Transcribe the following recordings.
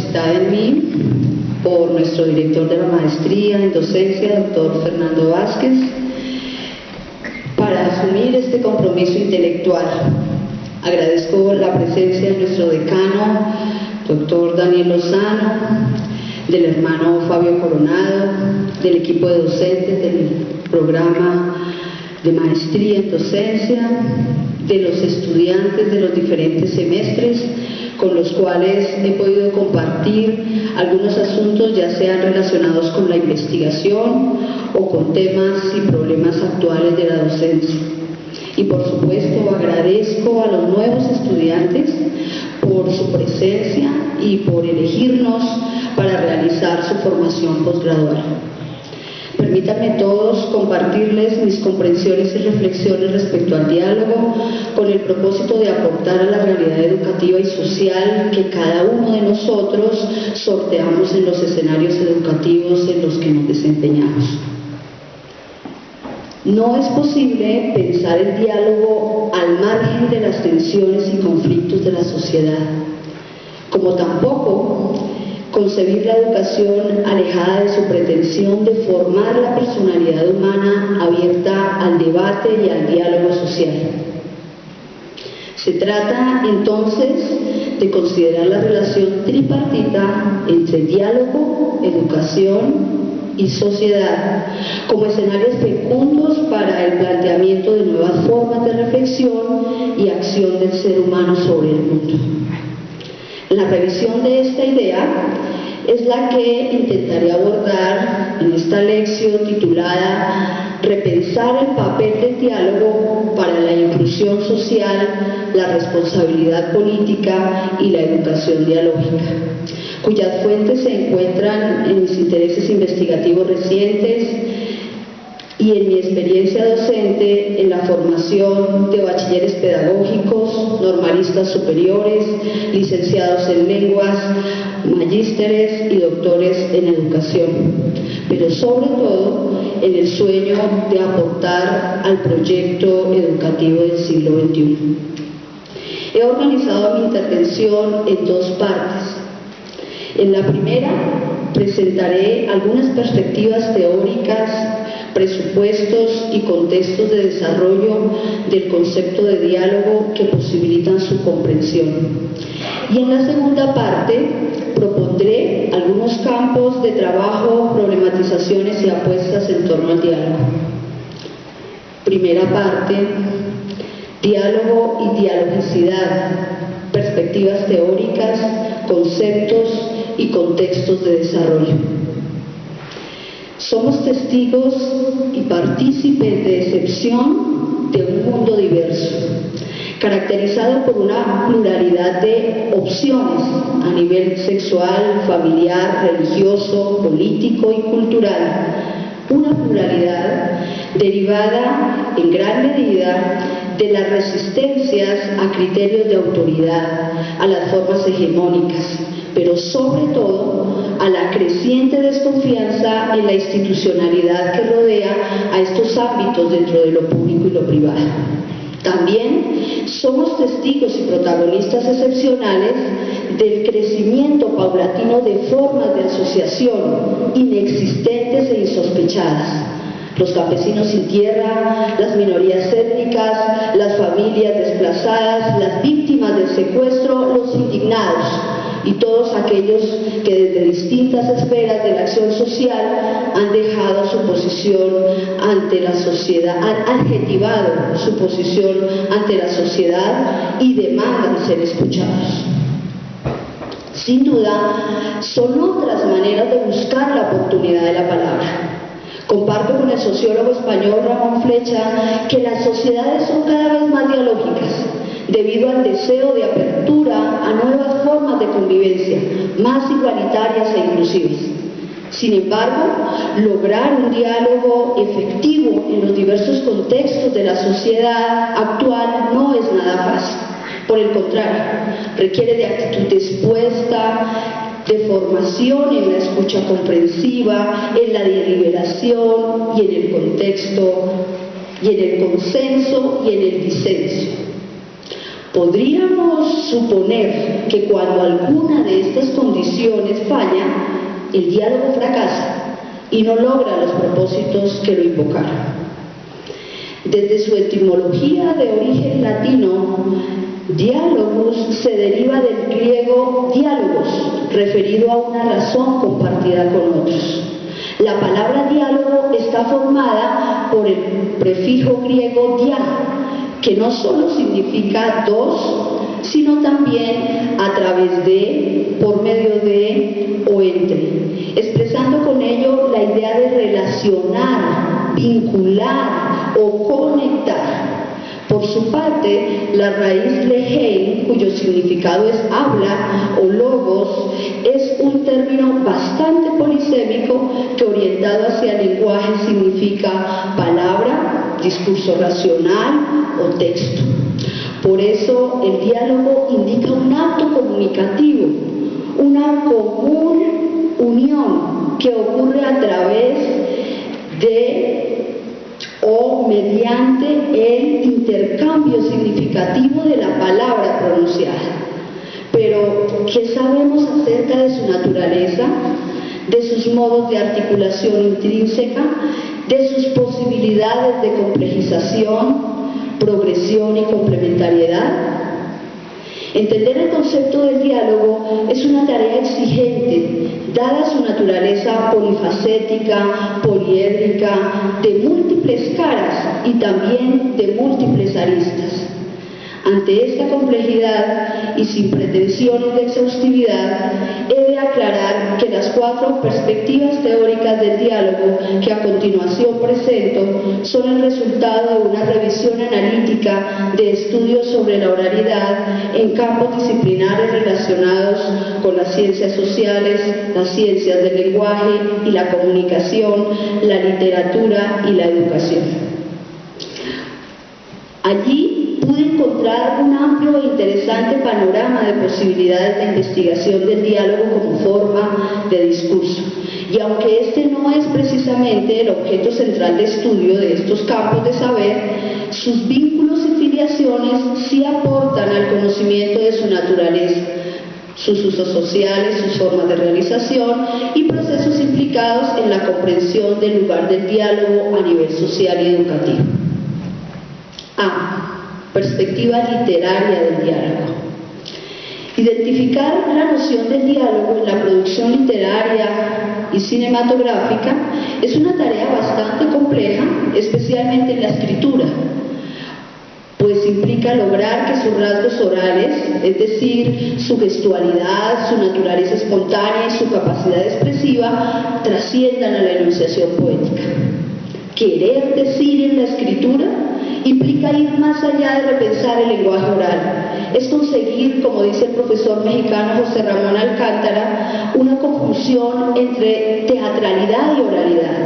solicitada en mí por nuestro director de la maestría en docencia, doctor Fernando Vázquez, para asumir este compromiso intelectual. Agradezco la presencia de nuestro decano, doctor Daniel Lozano, del hermano Fabio Coronado, del equipo de docentes del programa de maestría en docencia, de los estudiantes de los diferentes semestres con los cuales he podido compartir algunos asuntos, ya sean relacionados con la investigación o con temas y problemas actuales de la docencia. Y por supuesto agradezco a los nuevos estudiantes por su presencia y por elegirnos para realizar su formación posgradual. Permítanme todos compartirles mis comprensiones y reflexiones respecto al diálogo con el propósito de aportar a la realidad educativa y social que cada uno de nosotros sorteamos en los escenarios educativos en los que nos desempeñamos. No es posible pensar el diálogo al margen de las tensiones y conflictos de la sociedad, como tampoco concebir la educación alejada de su pretensión de formar la personalidad humana abierta al debate y al diálogo social. Se trata entonces de considerar la relación tripartita entre diálogo, educación y sociedad como escenarios fecundos para el planteamiento de nuevas formas de reflexión y acción del ser humano sobre el mundo. La revisión de esta idea es la que intentaré abordar en esta lección titulada Repensar el papel del diálogo para la inclusión social, la responsabilidad política y la educación dialógica, cuyas fuentes se encuentran en mis intereses investigativos recientes y en mi experiencia docente en la formación de bachilleres pedagógicos, normalistas superiores, licenciados en lenguas, magísteres y doctores en educación, pero sobre todo en el sueño de aportar al proyecto educativo del siglo XXI. He organizado mi intervención en dos partes. En la primera presentaré algunas perspectivas teóricas, presupuestos y contextos de desarrollo del concepto de diálogo que posibilitan su comprensión. Y en la segunda parte propondré algunos campos de trabajo, problematizaciones y apuestas en torno al diálogo. Primera parte: diálogo y dialogicidad, perspectivas teóricas, conceptos y contextos de desarrollo. Somos testigos y partícipes de excepción de un mundo diverso, caracterizado por una pluralidad de opciones a nivel sexual, familiar, religioso, político y cultural. Una pluralidad derivada en gran medida de las resistencias a criterios de autoridad, a las formas hegemónicas, pero sobre todo a la creciente desconfianza en la institucionalidad que rodea a estos ámbitos dentro de lo público y lo privado. También somos testigos y protagonistas excepcionales del crecimiento paulatino de formas de asociación inexistentes e insospechadas. Los campesinos sin tierra, las minorías étnicas, las familias desplazadas, las víctimas del secuestro, los indignados y todos aquellos que desde distintas esferas de la acción social han dejado su posición ante la sociedad, han adjetivado su posición ante la sociedad y demandan ser escuchados. Sin duda, son otras maneras de buscar la oportunidad de la palabra. Comparto con el sociólogo español Ramón Flecha que las sociedades son cada vez más dialógicas, debido al deseo de apertura a nuevas formas de convivencia, más igualitarias e inclusivas. Sin embargo, lograr un diálogo efectivo en los diversos contextos de la sociedad actual no es nada fácil. Por el contrario, requiere de actitud dispuesta, de formación en la escucha comprensiva, en la deliberación y en el contexto, y en el consenso y en el disenso. Podríamos suponer que cuando alguna de estas condiciones falla, el diálogo fracasa y no logra los propósitos que lo invocaron. Desde su etimología de origen latino, diálogos se deriva del griego diálogos, referido a una razón compartida con otros. La palabra diálogo está formada por el prefijo griego dia, que no solo significa dos, sino también a través de, por medio de o entre, expresando con ello la idea de relacionar, vincular o conectar. Por su parte, la raíz lehein, cuyo significado es habla o logos, es un término bastante polisémico que orientado hacia el lenguaje significa palabra, discurso racional o texto. Por eso el diálogo indica un acto comunicativo, una común unión que ocurre a través de o mediante el intercambio significativo de la palabra pronunciada. Pero, ¿qué sabemos acerca de su naturaleza, de sus modos de articulación intrínseca, de sus posibilidades de complejización, progresión y complementariedad? Entender el concepto del diálogo es una tarea exigente, dada su naturaleza polifacética, poliédrica, de múltiples caras y también de múltiples aristas. Ante esta complejidad y sin pretensiones de exhaustividad, he de aclarar que las 4 perspectivas teóricas del diálogo que a continuación presento son el resultado de una revisión analítica de estudios sobre la oralidad en campos disciplinares relacionados con las ciencias sociales, las ciencias del lenguaje y la comunicación, la literatura y la educación. Allí pude encontrar un amplio e interesante panorama de posibilidades de investigación del diálogo como forma de discurso. Y aunque este no es precisamente el objeto central de estudio de estos campos de saber, sus vínculos y filiaciones sí aportan al conocimiento de su naturaleza, sus usos sociales, sus formas de realización y procesos implicados en la comprensión del lugar del diálogo a nivel social y educativo. A. Perspectiva literaria del diálogo. Identificar la noción del diálogo en la producción literaria y cinematográfica es una tarea bastante compleja, especialmente en la escritura, pues implica lograr que sus rasgos orales, es decir, su gestualidad, su naturaleza espontánea y su capacidad expresiva, trasciendan a la enunciación poética. Querer decir en la escritura implica ir más allá de repensar el lenguaje oral. Es conseguir, como dice el profesor mexicano José Ramón Alcántara, una conjunción entre teatralidad y oralidad,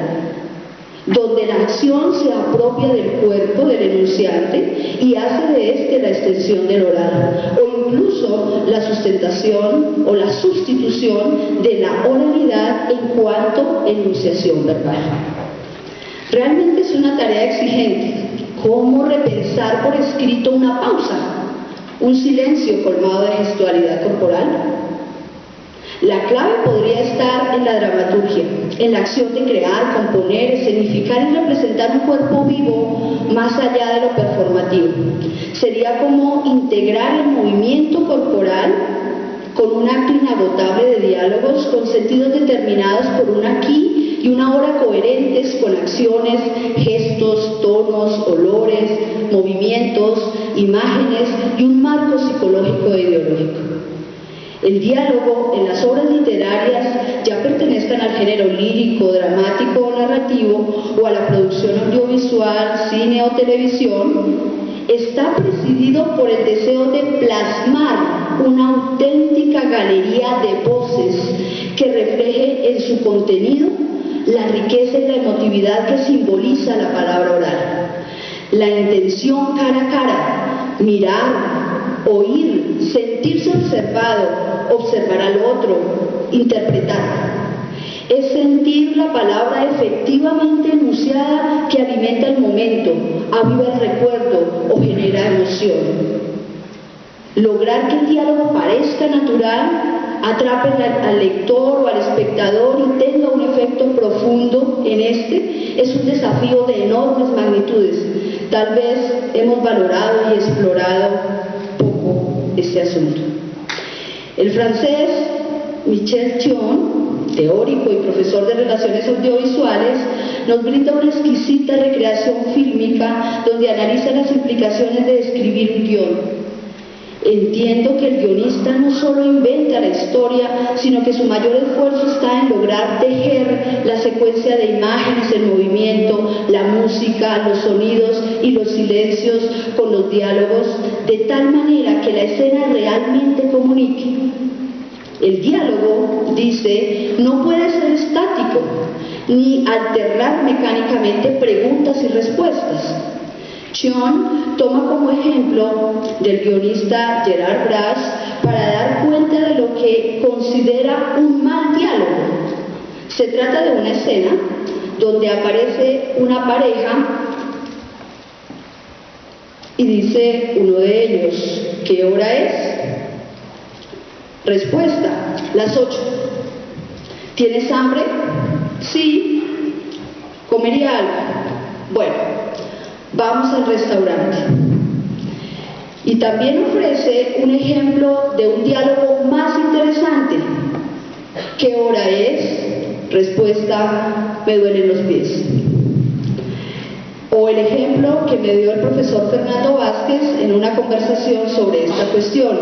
donde la acción se apropia del cuerpo del enunciante y hace de éste la extensión del oral, o incluso la sustentación o la sustitución de la oralidad en cuanto enunciación verbal. Realmente es una tarea exigente. ¿Cómo repensar por escrito una pausa, un silencio colmado de gestualidad corporal? La clave podría estar en la dramaturgia, en la acción de crear, componer, escenificar y representar un cuerpo vivo más allá de lo performativo. Sería como integrar el movimiento corporal con un acto inagotable de diálogos con sentidos determinados por un aquí y una ahora coherentes con acciones, gestos, tonos, olores, movimientos, imágenes y un marco psicológico e ideológico. El diálogo en las obras literarias, ya pertenezcan al género lírico, dramático o narrativo, o a la producción audiovisual, cine o televisión, está presidido por el deseo de plasmar una auténtica galería de voces que refleje en su contenido la riqueza y la emotividad que simboliza la palabra oral. La intención cara a cara, mirar, oír, sentirse observado, observar al otro, interpretar. Es sentir la palabra efectivamente enunciada que alimenta el momento, aviva el recuerdo o genera emoción. El diálogo en las obras literarias, ya pertenezcan al género lírico, dramático o narrativo, o a la producción audiovisual, cine o televisión, está presidido por el deseo de plasmar una auténtica galería de voces que refleje en su contenido la riqueza y la emotividad que simboliza la palabra oral. La intención cara a cara, mirar, oír, sentirse observado, observar al otro, interpretar. Es sentir la palabra efectivamente enunciada que alimenta el momento, aviva el recuerdo o genera emoción. Lograr que el diálogo parezca natural, atrape al lector o al espectador y tenga un efecto profundo en este, es un desafío de enormes magnitudes. Tal vez hemos valorado y explorado poco este asunto. El francés Michel Thion, teórico y profesor de relaciones audiovisuales, nos brinda una exquisita recreación fílmica donde analiza las implicaciones de escribir un guión. Entiendo que el guionista no solo inventa la historia, sino que su mayor esfuerzo está en lograr tejer la secuencia de imágenes en movimiento, la música, los sonidos y los silencios con los diálogos, de tal manera que la escena realmente comunique. El diálogo, dice, no puede ser estático, ni alternar mecánicamente preguntas y respuestas. Thion toma como ejemplo del guionista Gerard Brass para dar cuenta de lo que considera un mal diálogo. Se trata de una escena donde aparece una pareja y dice uno de ellos, ¿qué hora es? Respuesta, las 8. ¿Tienes hambre? Sí. ¿Comería algo? Bueno, vamos al restaurante. Y también ofrece un ejemplo de un diálogo más interesante. ¿Qué hora es? Respuesta, me duelen los pies. O el ejemplo que me dio el profesor Fernando Vázquez en una conversación sobre esta cuestión.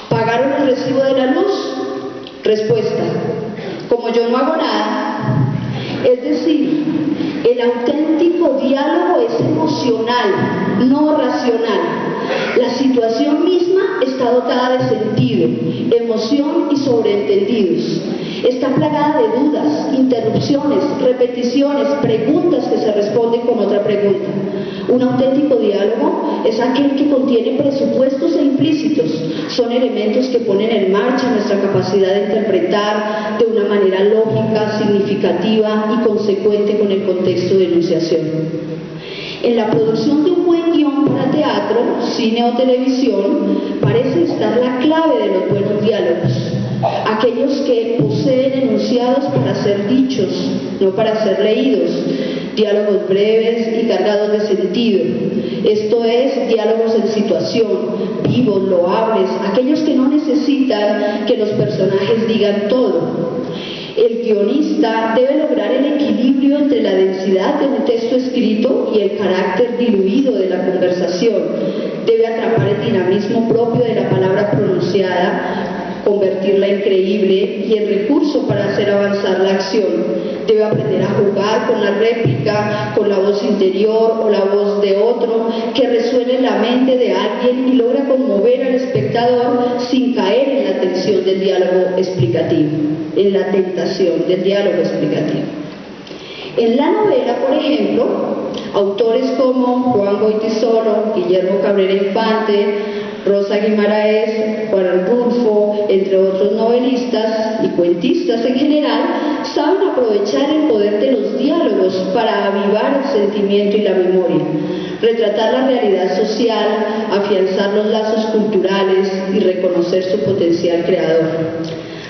¿Pagaron el recibo de la luz? Respuesta, como yo no hago nada. Es decir, el auténtico diálogo es emocional, no racional. La situación misma está dotada de sentido, emoción y sobreentendidos. Está plagada de dudas, interrupciones, repeticiones, preguntas que se responden con otra pregunta. Un auténtico diálogo es aquel que contiene presupuestos e implícitos. Son elementos que ponen en marcha nuestra capacidad de interpretar de una manera lógica, significativa y consecuente con el contexto de enunciación. En la producción de un buen guión para teatro, cine o televisión, parece estar la clave de los buenos diálogos. Aquellos que poseen enunciados para ser dichos, no para ser leídos, diálogos breves y cargados de sentido. Esto es, diálogos en situación, vivos, loables, aquellos que no necesitan que los personajes digan todo. El guionista debe lograr el equilibrio entre la densidad de un texto escrito y el carácter diluido de la conversación. Debe atrapar el dinamismo propio de la palabra pronunciada, convertirla en creíble y en recurso para hacer avanzar la acción. Debe aprender a jugar con la réplica, con la voz interior o la voz de otro, que resuene en la mente de alguien y logra conmover al espectador sin caer en la tensión del diálogo explicativo, en la tentación del diálogo explicativo. En la novela, por ejemplo, autores como Juan Goytisolo, Guillermo Cabrera Infante, Rosa Guimaraes, Juan Rulfo, entre otros novelistas y cuentistas en general, saben aprovechar el poder de los diálogos para avivar el sentimiento y la memoria, retratar la realidad social, afianzar los lazos culturales y reconocer su potencial creador.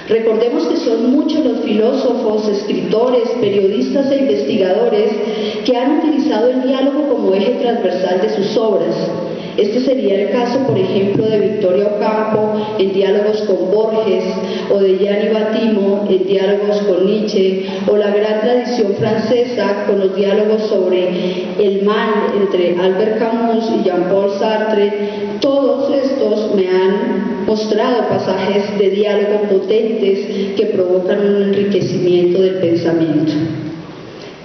Recordemos que son muchos los filósofos, escritores, periodistas e investigadores que han utilizado el diálogo como eje transversal de sus obras. Este sería el caso, por ejemplo, de Victoria Ocampo en Diálogos con Borges, o de Gianni Battimo en Diálogos con Nietzsche, o la gran tradición francesa con los diálogos sobre el mal entre Albert Camus y Jean-Paul Sartre. Todos estos me han mostrado pasajes de diálogo potentes que provocan un enriquecimiento del pensamiento.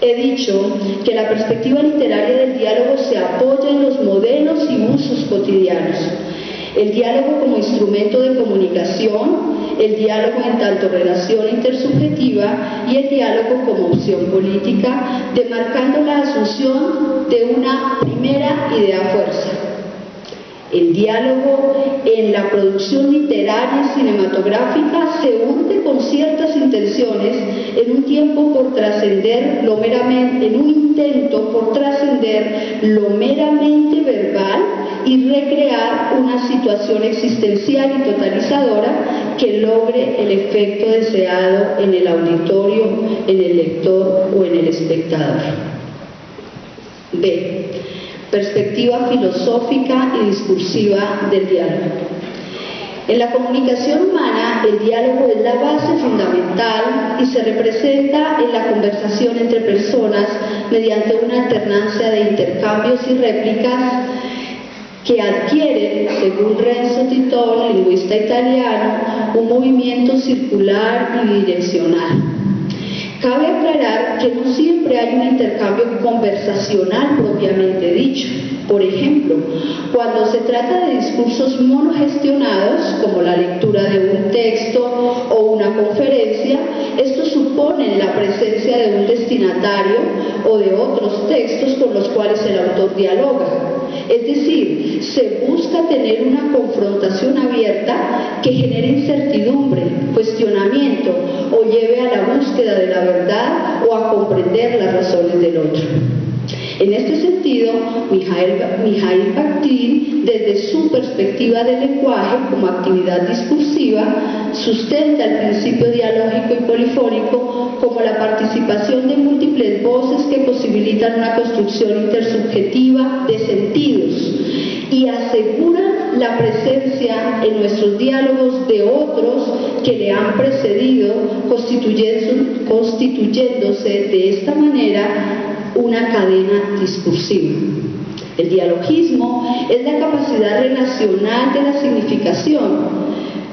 He dicho que la perspectiva literaria del diálogo se apoya en los modelos y usos cotidianos. El diálogo como instrumento de comunicación, el diálogo en tanto relación intersubjetiva y el diálogo como opción política, demarcando la asunción de una primera idea fuerza. El diálogo en la producción literaria y cinematográfica se hunde con ciertas intenciones en un tiempo por trascender lo meramente, en un intento por trascender lo meramente verbal y recrear una situación existencial y totalizadora que logre el efecto deseado en el auditorio, en el lector o en el espectador. B. Perspectiva filosófica y discursiva del diálogo. En la comunicación humana, el diálogo es la base fundamental y se representa en la conversación entre personas mediante una alternancia de intercambios y réplicas que adquieren, según Renzo Titone, lingüista italiano, un movimiento circular y bidireccional. Cabe aclarar que no siempre hay un intercambio conversacional propiamente dicho. Por ejemplo, cuando se trata de discursos monogestionados, como la lectura de un texto o una conferencia, estos suponen la presencia de un destinatario o de otros textos con los cuales el autor dialoga. Es decir, se busca tener una confrontación abierta que genere incertidumbre, cuestionamiento o lleve a la búsqueda de la verdad o a comprender las razones del otro. En este sentido, Mikhail Bakhtin, desde su perspectiva del lenguaje como actividad discursiva, sustenta el principio dialógico y polifónico como la participación de múltiples voces que posibilitan una construcción intersubjetiva de sentidos y aseguran la presencia en nuestros diálogos de otros que le han precedido, constituyéndose de esta manera una cadena discursiva. El dialogismo es la capacidad relacional de la significación,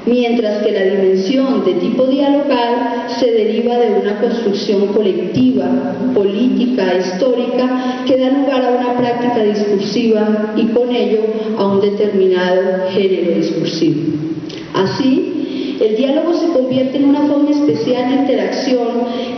mientras que la dimensión de tipo dialogal se deriva de una construcción colectiva, política, histórica, que da lugar a una práctica discursiva y con ello a un determinado género discursivo. Así, el diálogo se convierte en una forma especial de interacción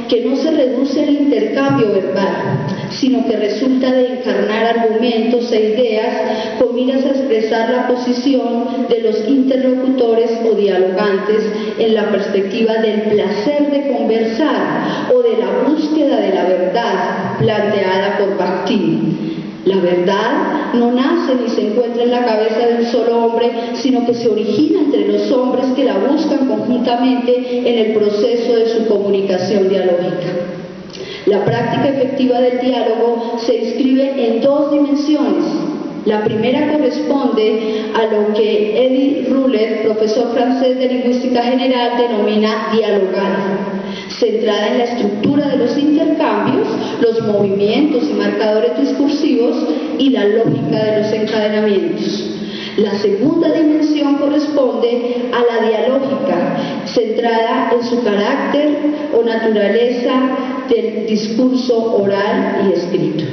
que no se reduce al intercambio verbal, sino que resulta de encarnar argumentos e ideas con miras a expresar la posición de los interlocutores o dialogantes en la perspectiva del placer de conversar o de la búsqueda de la verdad planteada por Bakhtin. La verdad no nace ni se encuentra en la cabeza de un solo hombre, sino que se origina entre los hombres que la buscan conjuntamente en el proceso de su comunicación dialógica. La práctica efectiva del diálogo se inscribe en dos dimensiones. La primera corresponde a lo que Eddy Roulet, profesor francés de lingüística general, denomina dialogar, centrada en la estructura de los intercambios, los movimientos y marcadores discursivos y la lógica de los encadenamientos. La segunda dimensión corresponde a la dialógica, centrada en su carácter o naturaleza del discurso oral y escrito.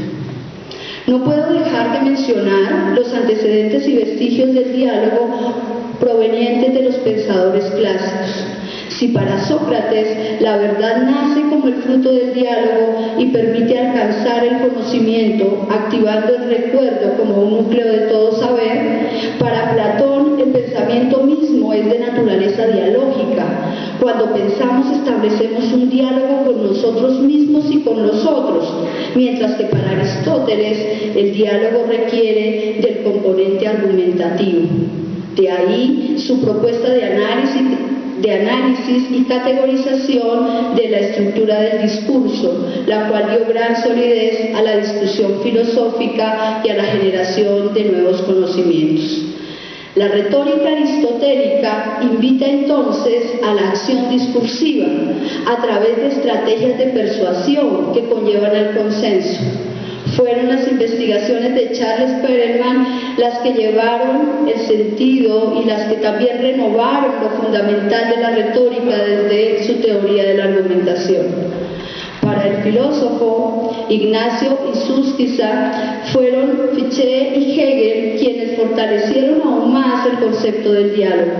No puedo dejar de mencionar los antecedentes y vestigios del diálogo provenientes de los pensadores clásicos. Si para Sócrates la verdad nace como el fruto del diálogo y permite alcanzar el conocimiento, activando el recuerdo como un núcleo de todo saber, para Platón el pensamiento mismo es de naturaleza dialógica. Cuando pensamos establecemos un diálogo con nosotros mismos y con los otros, mientras que para Aristóteles el diálogo requiere del componente argumentativo. De ahí su propuesta de análisis y categorización de la estructura del discurso, la cual dio gran solidez a la discusión filosófica y a la generación de nuevos conocimientos. La retórica aristotélica invita entonces a la acción discursiva a través de estrategias de persuasión que conllevan el consenso. Fueron las investigaciones de Charles Perelman las que llevaron el sentido y las que también renovaron lo fundamental de la retórica desde su teoría de la argumentación. Para el filósofo Ignacio Issúzquiza fueron Fichte y Hegel quienes fortalecieron aún más el concepto del diálogo.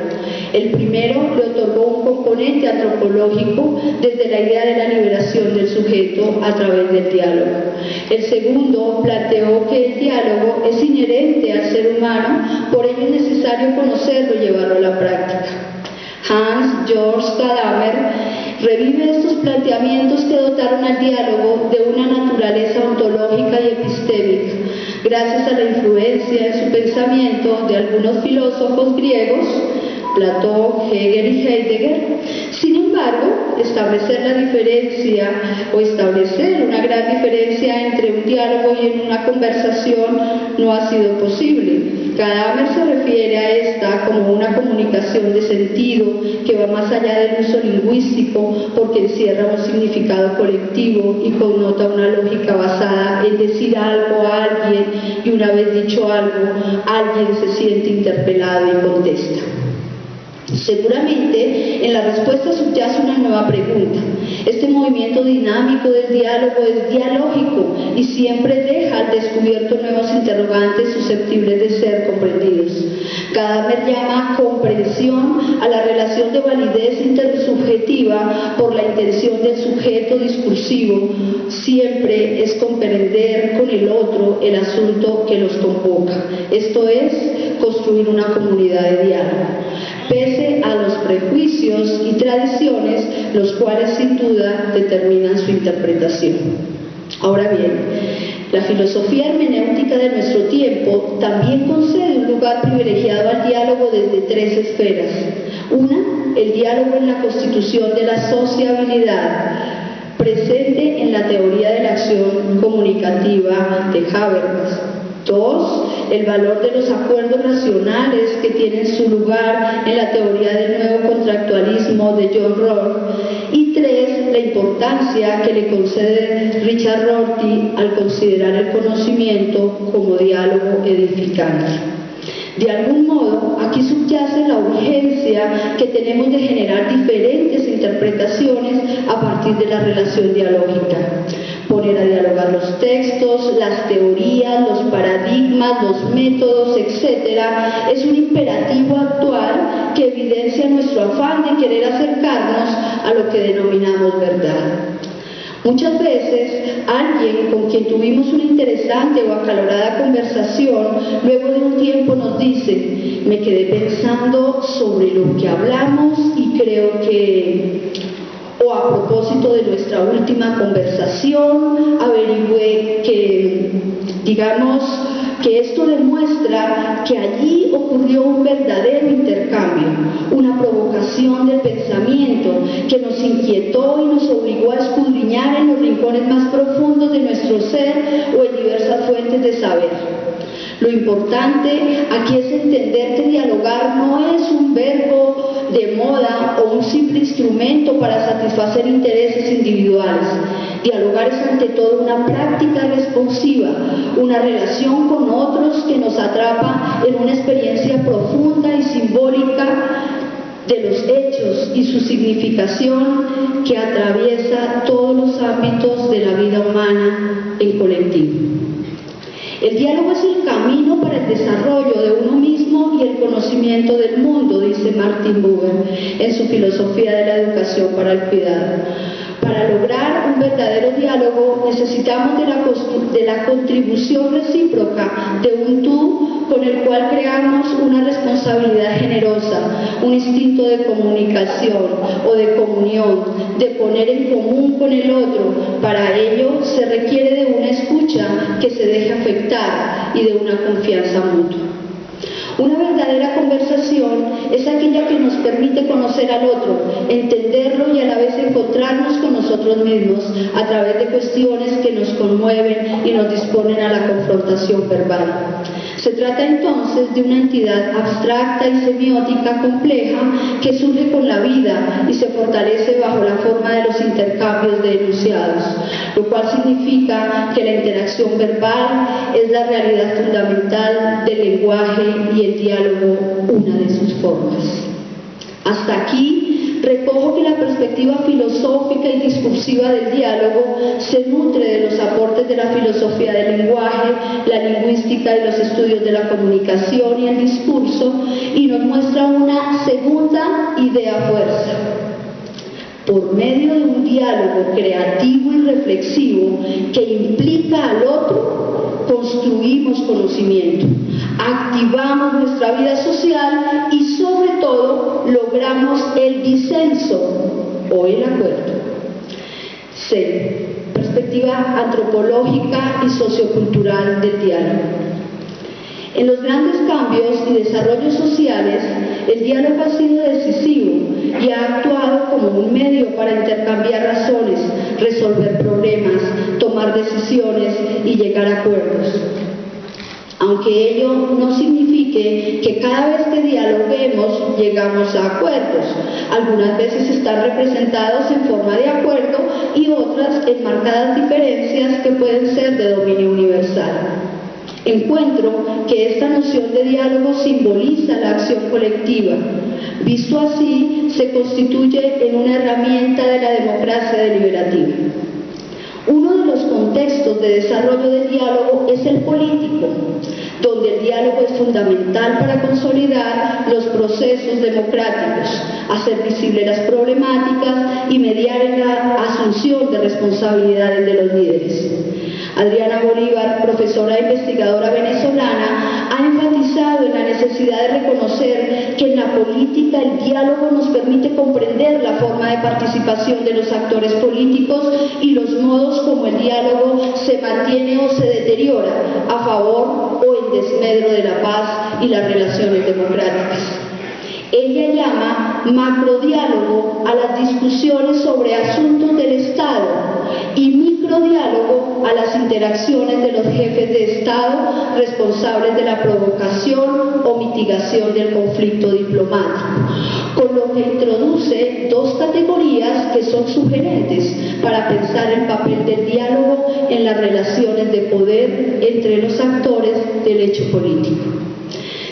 El primero le otorgó un componente antropológico desde la idea de la liberación del sujeto a través del diálogo. El segundo planteó que el diálogo es inherente al ser humano, por ello es necesario conocerlo y llevarlo a la práctica. Hans Georg Gadamer Revive estos planteamientos que dotaron al diálogo de una naturaleza ontológica y epistémica, gracias a la influencia en su pensamiento de algunos filósofos griegos, Platón, Hegel y Heidegger. Sin embargo, establecer una gran diferencia entre un diálogo y una conversación no ha sido posible. Gadamer se refiere a esta como una comunicación de sentido que va más allá del uso lingüístico porque encierra un significado colectivo y connota una lógica basada en decir algo a alguien y una vez dicho algo, alguien se siente interpelado y contesta. Seguramente en la respuesta subyace una nueva pregunta. Este movimiento dinámico del diálogo es dialógico y siempre deja al descubierto nuevos interrogantes susceptibles de ser comprendidos. Gadamer llama comprensión a la relación de validez intersubjetiva por la intención del sujeto discursivo. Siempre es comprender con el otro el asunto que los convoca. Esto es construir una comunidad de diálogo, pese a los prejuicios y tradiciones, los cuales sin duda determinan su interpretación. Ahora bien, la filosofía hermenéutica de nuestro tiempo también concede un lugar privilegiado al diálogo desde tres esferas. Una, el diálogo en la constitución de la sociabilidad, presente en la teoría de la acción comunicativa de Habermas. Dos, el valor de los acuerdos racionales que tienen su lugar en la teoría del nuevo contractualismo de John Rawls. Y tres, la importancia que le concede Richard Rorty al considerar el conocimiento como diálogo edificante. De algún modo, aquí subyace la urgencia que tenemos de generar diferentes interpretaciones a partir de la relación dialógica. Poner a dialogar los textos, las teorías, los paradigmas, los métodos, etc. es un imperativo actual que evidencia nuestro afán de querer acercarnos a lo que denominamos verdad. Muchas veces, alguien con quien tuvimos una interesante o acalorada conversación, luego de un tiempo nos dice: me quedé pensando sobre lo que hablamos y creo que... O a propósito de nuestra última conversación, averigüé que, digamos, que esto demuestra que allí ocurrió un verdadero intercambio, una provocación del pensamiento que nos inquietó y nos obligó a escudriñar en los rincones más profundos de nuestro ser o en diversas fuentes de saber. Lo importante aquí es entender que dialogar no es un verbo de moda o un simple instrumento para satisfacer intereses individuales. Dialogar es ante todo una práctica responsiva, una relación con otros que nos atrapa en una experiencia profunda y simbólica de los hechos y su significación que atraviesa todos los ámbitos de la vida humana en colectivo. El diálogo es el camino para el desarrollo de uno mismo y el conocimiento del mundo, dice Martin Buber en su filosofía de la educación para el cuidado. Para lograr un verdadero diálogo necesitamos de la contribución recíproca de un tú con el cual creamos una responsabilidad generosa, un instinto de comunicación o de comunión, de poner en común con el otro. Para ello se requiere de una escucha que se deje afectar y de una confianza mutua. Una verdadera conversación es aquella que nos permite conocer al otro, entenderlo y a la vez encontrarnos con nosotros mismos a través de cuestiones que nos conmueven y nos disponen a la confrontación verbal. Se trata entonces de una entidad abstracta y semiótica compleja que surge con la vida y se fortalece bajo la forma de los intercambios de enunciados, lo cual significa que la interacción verbal es la realidad fundamental del lenguaje y el diálogo una de sus formas. Hasta aquí recojo que la perspectiva filosófica y discursiva del diálogo se nutre de los aportes de la filosofía del lenguaje, la lingüística y los estudios de la comunicación y el discurso, y nos muestra una segunda idea fuerza. Por medio de un diálogo creativo y reflexivo que implica al otro, construimos conocimiento, activamos nuestra vida social y sobre todo logramos el disenso o el acuerdo. C. Perspectiva antropológica y sociocultural del diálogo. En los grandes cambios y desarrollos sociales, el diálogo ha sido decisivo y ha actuado como un medio para intercambiar razones, resolver problemas, tomar decisiones y llegar a acuerdos. Aunque ello no signifique que cada vez que dialoguemos llegamos a acuerdos. Algunas veces están representados en forma de acuerdo y otras en marcadas diferencias que pueden ser de dominio universal. Encuentro que esta noción de diálogo simboliza la acción colectiva. Visto así, se constituye en una herramienta de la democracia deliberativa. Uno de los contextos de desarrollo del diálogo es el político, donde el diálogo es fundamental para consolidar los procesos democráticos, hacer visibles las problemáticas y mediar en la asunción de responsabilidades de los líderes. Adriana Bolívar, profesora e investigadora venezolana, ha enfatizado en la necesidad de reconocer que en la política el diálogo nos permite comprender la forma de participación de los actores políticos y los modos como el diálogo se mantiene o se deteriora a favor o en desmedro de la paz y las relaciones democráticas. Ella llama macrodiálogo a las discusiones sobre asuntos del Estado y microdiálogo a las interacciones de los jefes de Estado responsables de la provocación o mitigación del conflicto diplomático, con lo que introduce dos categorías que son sugerentes para pensar el papel del diálogo en las relaciones de poder entre los actores del hecho político.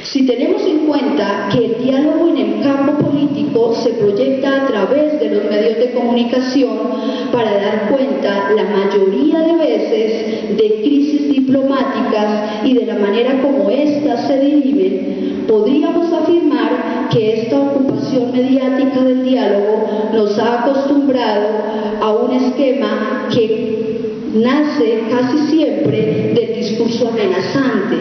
Si tenemos en cuenta que el diálogo en el campo político se proyecta a través de los medios de comunicación para dar cuenta la mayoría de veces de crisis diplomáticas y de la manera como éstas se dirimen, podríamos afirmar que esta ocupación mediática del diálogo nos ha acostumbrado a un esquema que nace casi siempre del discurso amenazante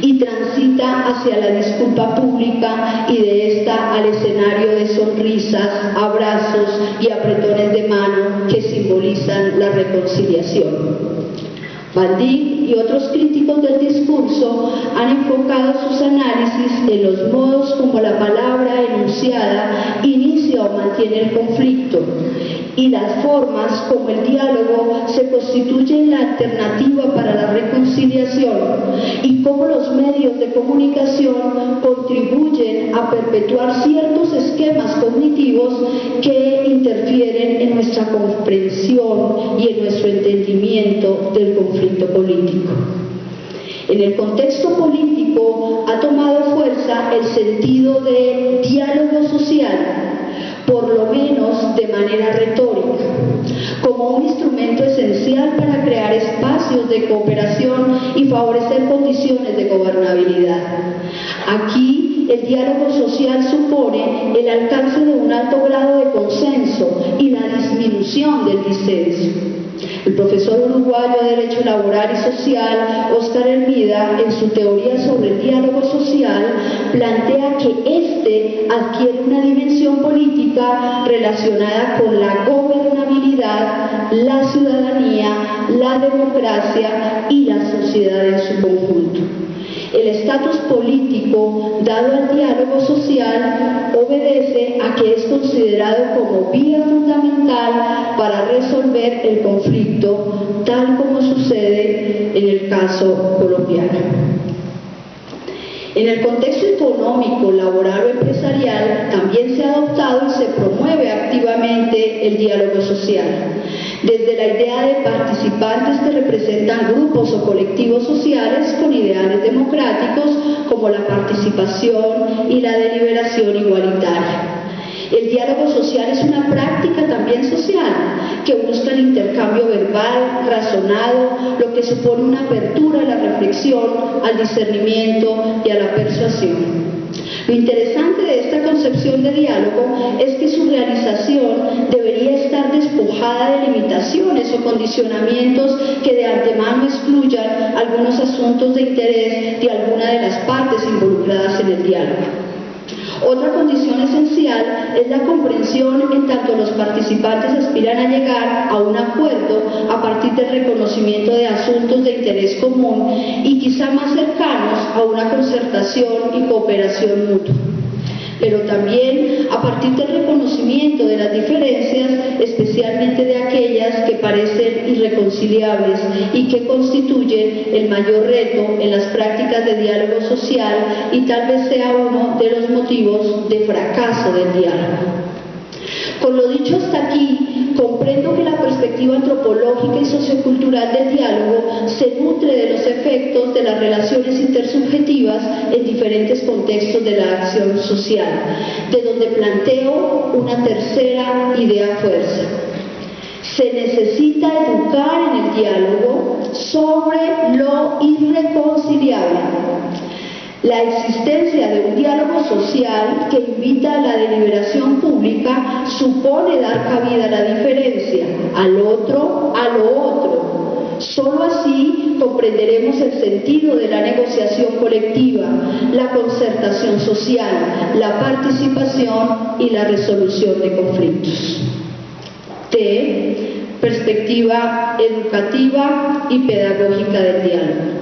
y transita hacia la disculpa pública y de esta al escenario de sonrisas, abrazos y apretones de mano que simbolizan la reconciliación. Van Dijk y otros críticos del discurso han enfocado sus análisis en los modos como la palabra enunciada inicia o mantiene el conflicto y las formas como el diálogo se constituye en la alternativa para la reconciliación y cómo los medios de comunicación contribuyen a perpetuar ciertos esquemas cognitivos que interfieren en nuestra comprensión y en nuestro entendimiento del conflicto político. En el contexto político ha tomado fuerza el sentido de diálogo social, por lo menos de manera retórica, como un instrumento esencial para crear espacios de cooperación y favorecer condiciones de gobernabilidad. Aquí, el diálogo social supone el alcance de un alto grado de consenso y la disminución del disenso. El profesor uruguayo de Derecho Laboral y Social, Óscar Hermida, en su teoría sobre el diálogo social, plantea que éste adquiere una dimensión política relacionada con la gobernabilidad, la ciudadanía, la democracia y la sociedad en su conjunto. El estatus político dado al diálogo social obedece a que es considerado como vía fundamental para resolver el conflicto, tal como sucede en el caso colombiano. En el contexto económico, laboral o empresarial también se ha adoptado y se promueve activamente el diálogo social. Desde la idea de participantes que representan grupos o colectivos sociales con ideales democráticos como la participación y la deliberación igualitaria. El diálogo social es una práctica también social que busca el intercambio verbal, razonado, lo que supone una apertura a la reflexión, al discernimiento y a la persuasión. Lo interesante de esta concepción de diálogo es que su realización debería estar despojada de limitaciones o condicionamientos que de antemano excluyan algunos asuntos de interés de alguna de las partes involucradas en el diálogo. Otra condición esencial es la comprensión en tanto los participantes aspiran a llegar a un acuerdo a partir del reconocimiento de asuntos de interés común y quizá más cercanos a una concertación y cooperación mutua, pero también a partir del reconocimiento de las diferencias, especialmente de aquellas que parecen irreconciliables y que constituyen el mayor reto en las prácticas de diálogo social y tal vez sea uno de los motivos de fracaso del diálogo. Con lo dicho hasta aquí, comprendo que la perspectiva antropológica y sociocultural del diálogo se nutre de los efectos de las relaciones intersubjetivas en diferentes contextos de la acción social, de donde planteo una tercera idea fuerza. Se necesita educar en el diálogo sobre lo irreconciliable. La existencia de un diálogo social que invita a la deliberación pública supone dar cabida a la diferencia, al otro, a lo otro. Solo así comprenderemos el sentido de la negociación colectiva, la concertación social, la participación y la resolución de conflictos. T. Perspectiva educativa y pedagógica del diálogo.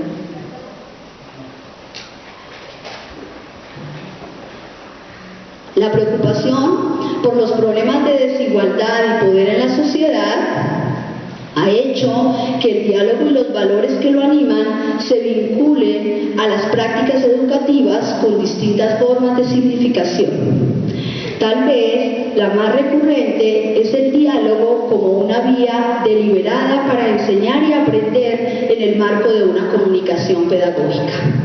La preocupación por los problemas de desigualdad y poder en la sociedad ha hecho que el diálogo y los valores que lo animan se vinculen a las prácticas educativas con distintas formas de significación. Tal vez la más recurrente es el diálogo como una vía deliberada para enseñar y aprender en el marco de una comunicación pedagógica.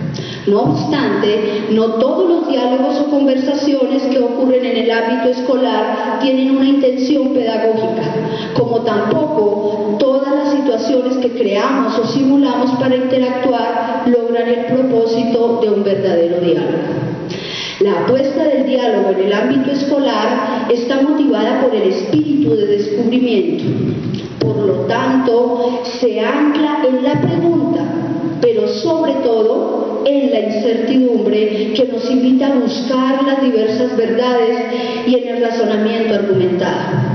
No obstante, no todos los diálogos o conversaciones que ocurren en el ámbito escolar tienen una intención pedagógica, como tampoco todas las situaciones que creamos o simulamos para interactuar logran el propósito de un verdadero diálogo. La apuesta del diálogo en el ámbito escolar está motivada por el espíritu de descubrimiento. Por lo tanto, se ancla en la pregunta, pero sobre todo en la incertidumbre que nos invita a buscar las diversas verdades y en el razonamiento argumentado.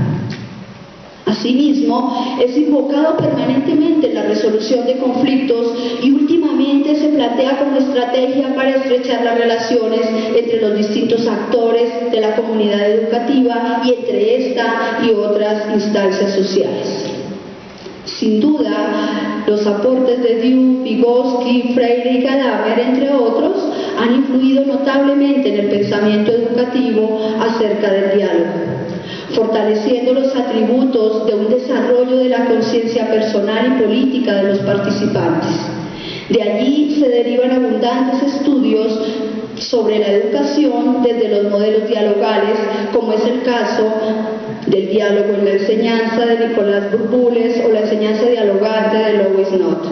Asimismo, es invocado permanentemente en la resolución de conflictos y últimamente se plantea como estrategia para estrechar las relaciones entre los distintos actores de la comunidad educativa y entre esta y otras instancias sociales. Sin duda, los aportes de Diu, Vygotsky, Freire y Gadamer, entre otros, han influido notablemente en el pensamiento educativo acerca del diálogo, fortaleciendo los atributos de un desarrollo de la conciencia personal y política de los participantes. De allí se derivan abundantes estudios sobre la educación desde los modelos dialogales, como es el caso del diálogo en la enseñanza de Nicolás Burbules o la enseñanza dialogante de Lois Knott.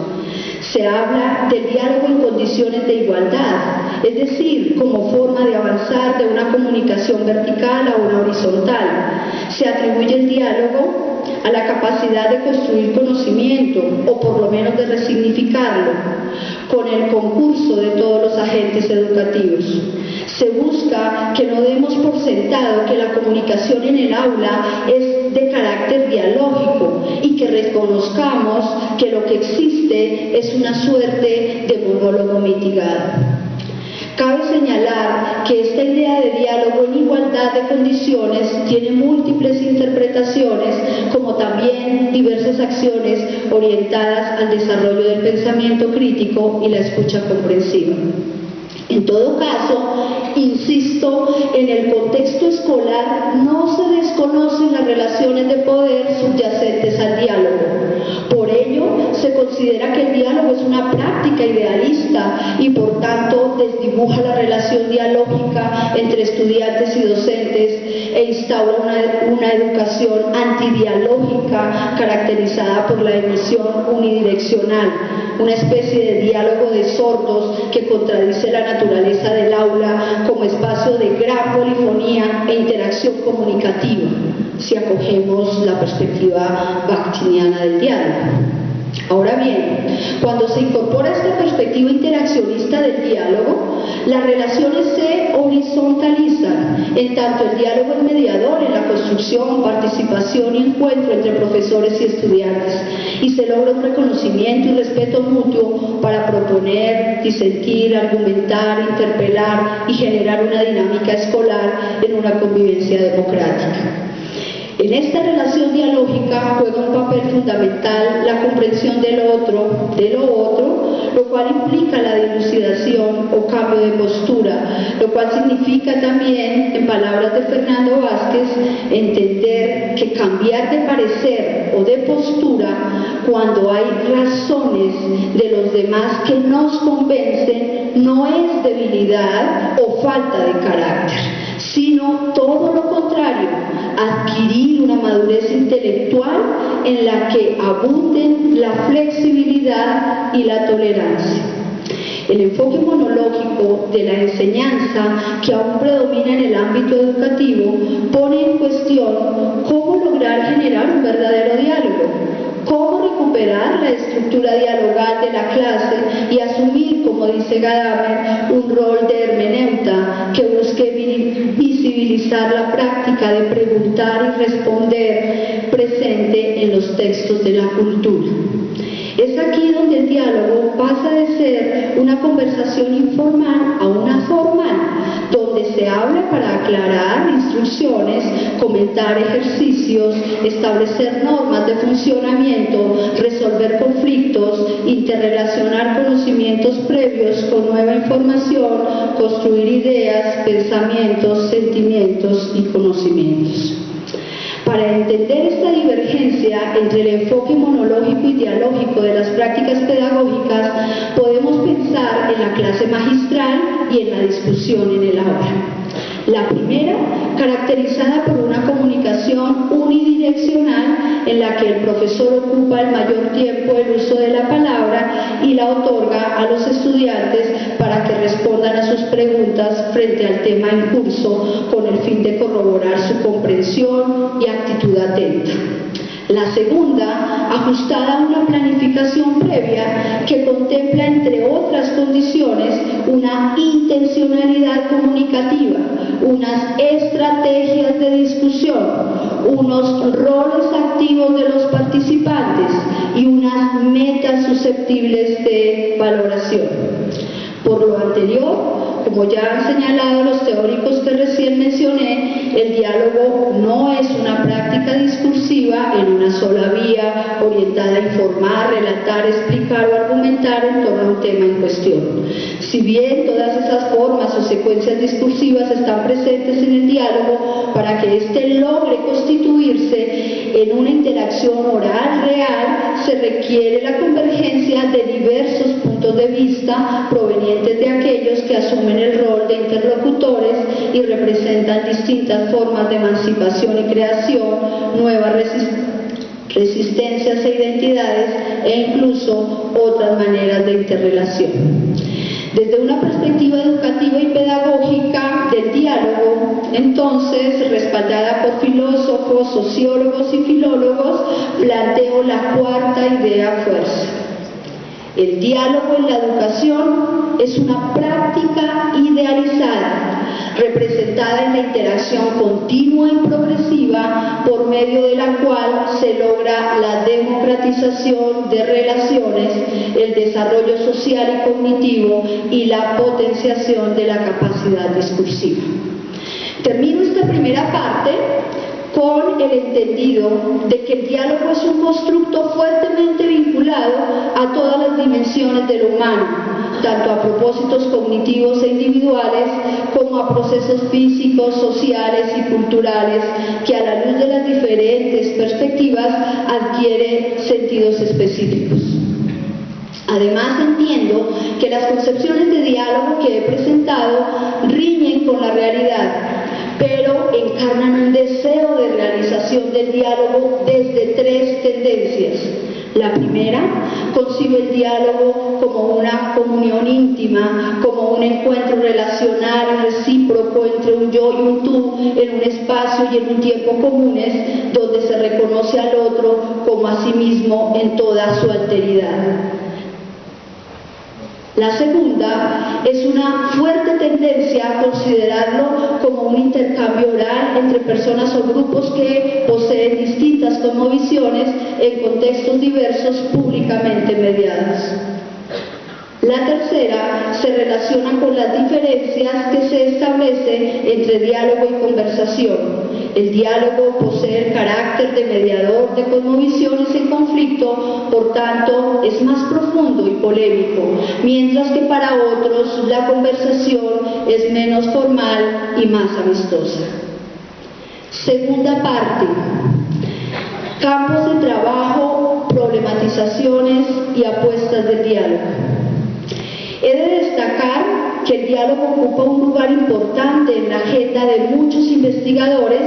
Se habla del diálogo en condiciones de igualdad, es decir, como forma de avanzar de una comunicación vertical a una horizontal. Se atribuye el diálogo a la capacidad de construir conocimiento, o por lo menos de resignificarlo, con el concurso de todos los agentes educativos. Se busca que no demos por sentado que la comunicación en el aula es de carácter dialógico y que reconozcamos que lo que existe es una suerte de monólogo mitigado. Cabe señalar que esta idea de diálogo en igualdad de condiciones tiene múltiples interpretaciones, como también diversas acciones orientadas al desarrollo del pensamiento crítico y la escucha comprensiva. En todo caso, insisto, en el contexto escolar no se desconocen las relaciones de poder subyacentes al diálogo. Por ello, se considera que el diálogo es una práctica idealista y por tanto desdibuja la relación dialógica entre estudiantes y docentes e instaura una educación antidialógica caracterizada por la emisión unidireccional, una especie de diálogo de sordos que contradice la naturaleza del aula como espacio de gran polifonía e interacción comunicativa, si acogemos la perspectiva bakhtiniana del diálogo. Ahora bien, cuando se incorpora esta perspectiva interaccionista del diálogo, Las relaciones se horizontalizan, en tanto el diálogo es mediador en la construcción, participación y encuentro entre profesores y estudiantes, y se logra un reconocimiento y respeto mutuo para proponer, disentir, argumentar, interpelar y generar una dinámica escolar en una convivencia democrática. En esta relación dialógica juega un papel fundamental la comprensión de lo otro, lo cual implica la dilucidación o cambio de postura, lo cual significa también, en palabras de Fernando Vázquez, entender que cambiar de parecer o de postura cuando hay razones de los demás que nos convencen no es debilidad o falta de carácter, sino todo lo contrario, adquirir una madurez intelectual en la que abunden la flexibilidad y la tolerancia. El enfoque monológico de la enseñanza, que aún predomina en el ámbito educativo, pone en cuestión cómo lograr generar un verdadero diálogo, cómo recuperar la estructura dialogal de la clase y asumir, como dice Gadamer, un rol de hermeneuta que busque visibilizar la práctica de preguntar y responder presente en los textos de la cultura. Es aquí donde el diálogo pasa de ser una conversación informal a una formal, donde se habla para aclarar instrucciones, comentar ejercicios, establecer normas de funcionamiento, resolver conflictos, interrelacionar conocimientos previos con nueva información, construir ideas, pensamientos, sentimientos y conocimientos. Para entender esta divergencia entre el enfoque monológico y dialógico de las prácticas pedagógicas, podemos pensar en la clase magistral y en la discusión en el aula. La primera, caracterizada por una comunicación unidireccional en la que el profesor ocupa el mayor tiempo el uso de la palabra y la otorga a los estudiantes para que respondan a sus preguntas frente al tema en curso con el fin de corroborar su comprensión y actitud atenta. La segunda, ajustada a una planificación previa que contempla, entre otras condiciones, una intencionalidad comunicativa, unas estrategias de discusión, unos roles activos de los participantes y unas metas susceptibles de valoración. Por lo anterior, como ya han señalado los teóricos que recién mencioné, el diálogo no es una práctica discursiva en una sola vía orientada a informar, relatar, explicar o argumentar en torno a un tema en cuestión. Si bien todas esas formas o secuencias discursivas están presentes en el diálogo, para que éste logre constituirse en una interacción oral real, se requiere la convergencia de diversos puntos de vista provenientes de aquellos que asumen el rol de interlocutores y representan distintas formas de emancipación y creación, nuevas resistencias e identidades e incluso otras maneras de interrelación. Desde una perspectiva educativa y pedagógica del diálogo, entonces, respaldada por filósofos, sociólogos y filólogos, planteo la cuarta idea fuerza. El diálogo en la educación es una práctica idealizada, representada en la interacción continua y progresiva por medio de la cual se logra la democratización de relaciones, el desarrollo social y cognitivo y la potenciación de la capacidad discursiva. Termino esta primera parte con el entendido de que el diálogo es un constructo fuertemente vinculado a todas las dimensiones de lo humano, tanto a propósitos cognitivos e individuales como a procesos físicos, sociales y culturales, que a la luz de las diferentes perspectivas adquiere sentidos específicos. Además, entiendo que las concepciones de diálogo que he presentado riñen con la realidad, pero encarnan un deseo de realización del diálogo desde tres tendencias. La primera concibe el diálogo como una comunión íntima, como un encuentro relacional y recíproco entre un yo y un tú en un espacio y en un tiempo comunes, donde se reconoce al otro como a sí mismo en toda su alteridad. La segunda es una fuerte tendencia a considerarlo como un intercambio oral entre personas o grupos que poseen distintas cosmovisiones en contextos diversos públicamente mediados. La tercera se relaciona con las diferencias que se establecen entre diálogo y conversación. El diálogo posee el carácter de mediador de cosmovisiones en conflicto, por tanto es más profundo y polémico, mientras que para otros la conversación es menos formal y más amistosa. Segunda parte: campos de trabajo, problematizaciones y apuestas del diálogo. He de destacar que el diálogo ocupa un lugar importante en la agenda de muchos investigadores,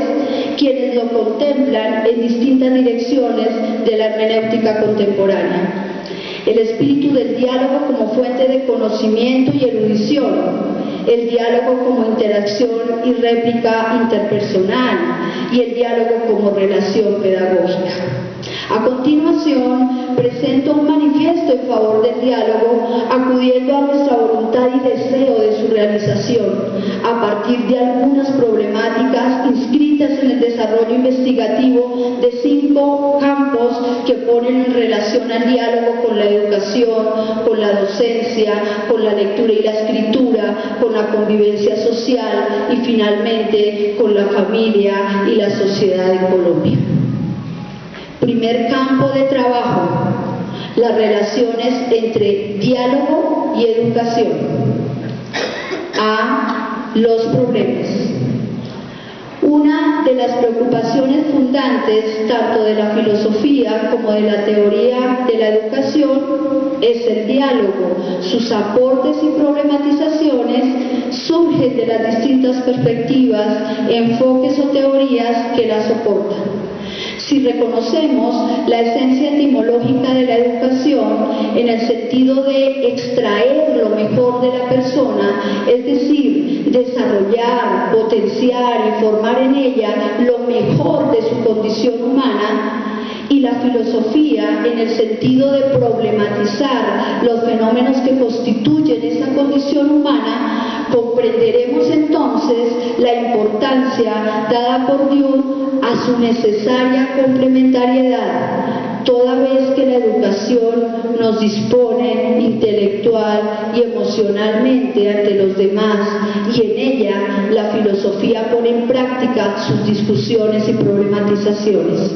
quienes lo contemplan en distintas direcciones de la hermenéutica contemporánea. El espíritu del diálogo como fuente de conocimiento y erudición, el diálogo como interacción y réplica interpersonal y el diálogo como relación pedagógica. A continuación, presento un manifiesto en favor del diálogo, acudiendo a nuestra voluntad y deseo de su realización, a partir de algunas problemáticas inscritas en el desarrollo investigativo de 5 campos que ponen en relación al diálogo con la educación, con la docencia, con la lectura y la escritura, con la convivencia social y finalmente con la familia y la sociedad en Colombia. Primer campo de trabajo: las relaciones entre diálogo y educación. A. Los problemas. Una de las preocupaciones fundantes tanto de la filosofía como de la teoría de la educación es el diálogo. Sus aportes y problematizaciones surgen de las distintas perspectivas, enfoques o teorías que la soportan. Si reconocemos la esencia etimológica de la educación en el sentido de extraer lo mejor de la persona, es decir, desarrollar, potenciar y formar en ella lo mejor de su condición humana, y la filosofía en el sentido de problematizar los fenómenos que constituyen esa condición humana, comprenderemos entonces la importancia dada por Jung a su necesaria complementariedad, toda vez que la educación nos dispone intelectual y emocionalmente ante los demás, y en ella la filosofía pone en práctica sus discusiones y problematizaciones.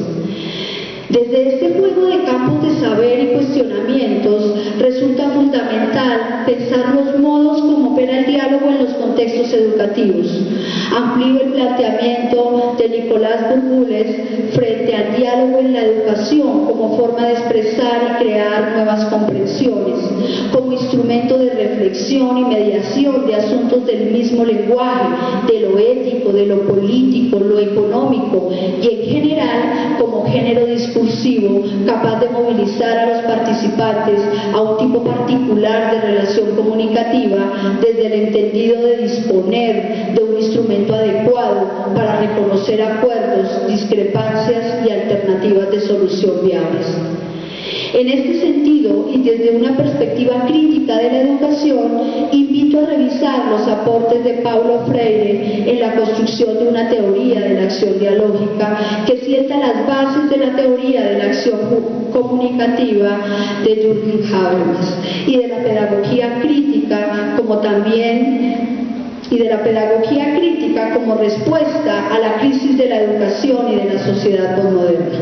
Desde este juego de campos de saber y cuestionamientos, resulta fundamental pensar los modos como opera el diálogo en los contextos educativos. Amplío el planteamiento de Nicolás Bourboulez frente al diálogo en la educación como forma de expresar y crear nuevas comprensiones, como instrumento de reflexión y mediación de asuntos del mismo lenguaje, de lo ético, de lo político, lo económico, y en general como género discursivo capaz de movilizar a los participantes a un tipo particular de relación comunicativa desde el entendido de disponer de un instrumento adecuado para reconocer acuerdos, discrepancias y alternativas de solución viables. En este sentido, y desde una perspectiva crítica de la educación, invito a revisar los aportes de Paulo Freire en la construcción de una teoría de la acción dialógica que sienta las bases de la teoría de la acción comunicativa de Jürgen Habermas y de la pedagogía crítica como respuesta a la crisis de la educación y de la sociedad postmoderna.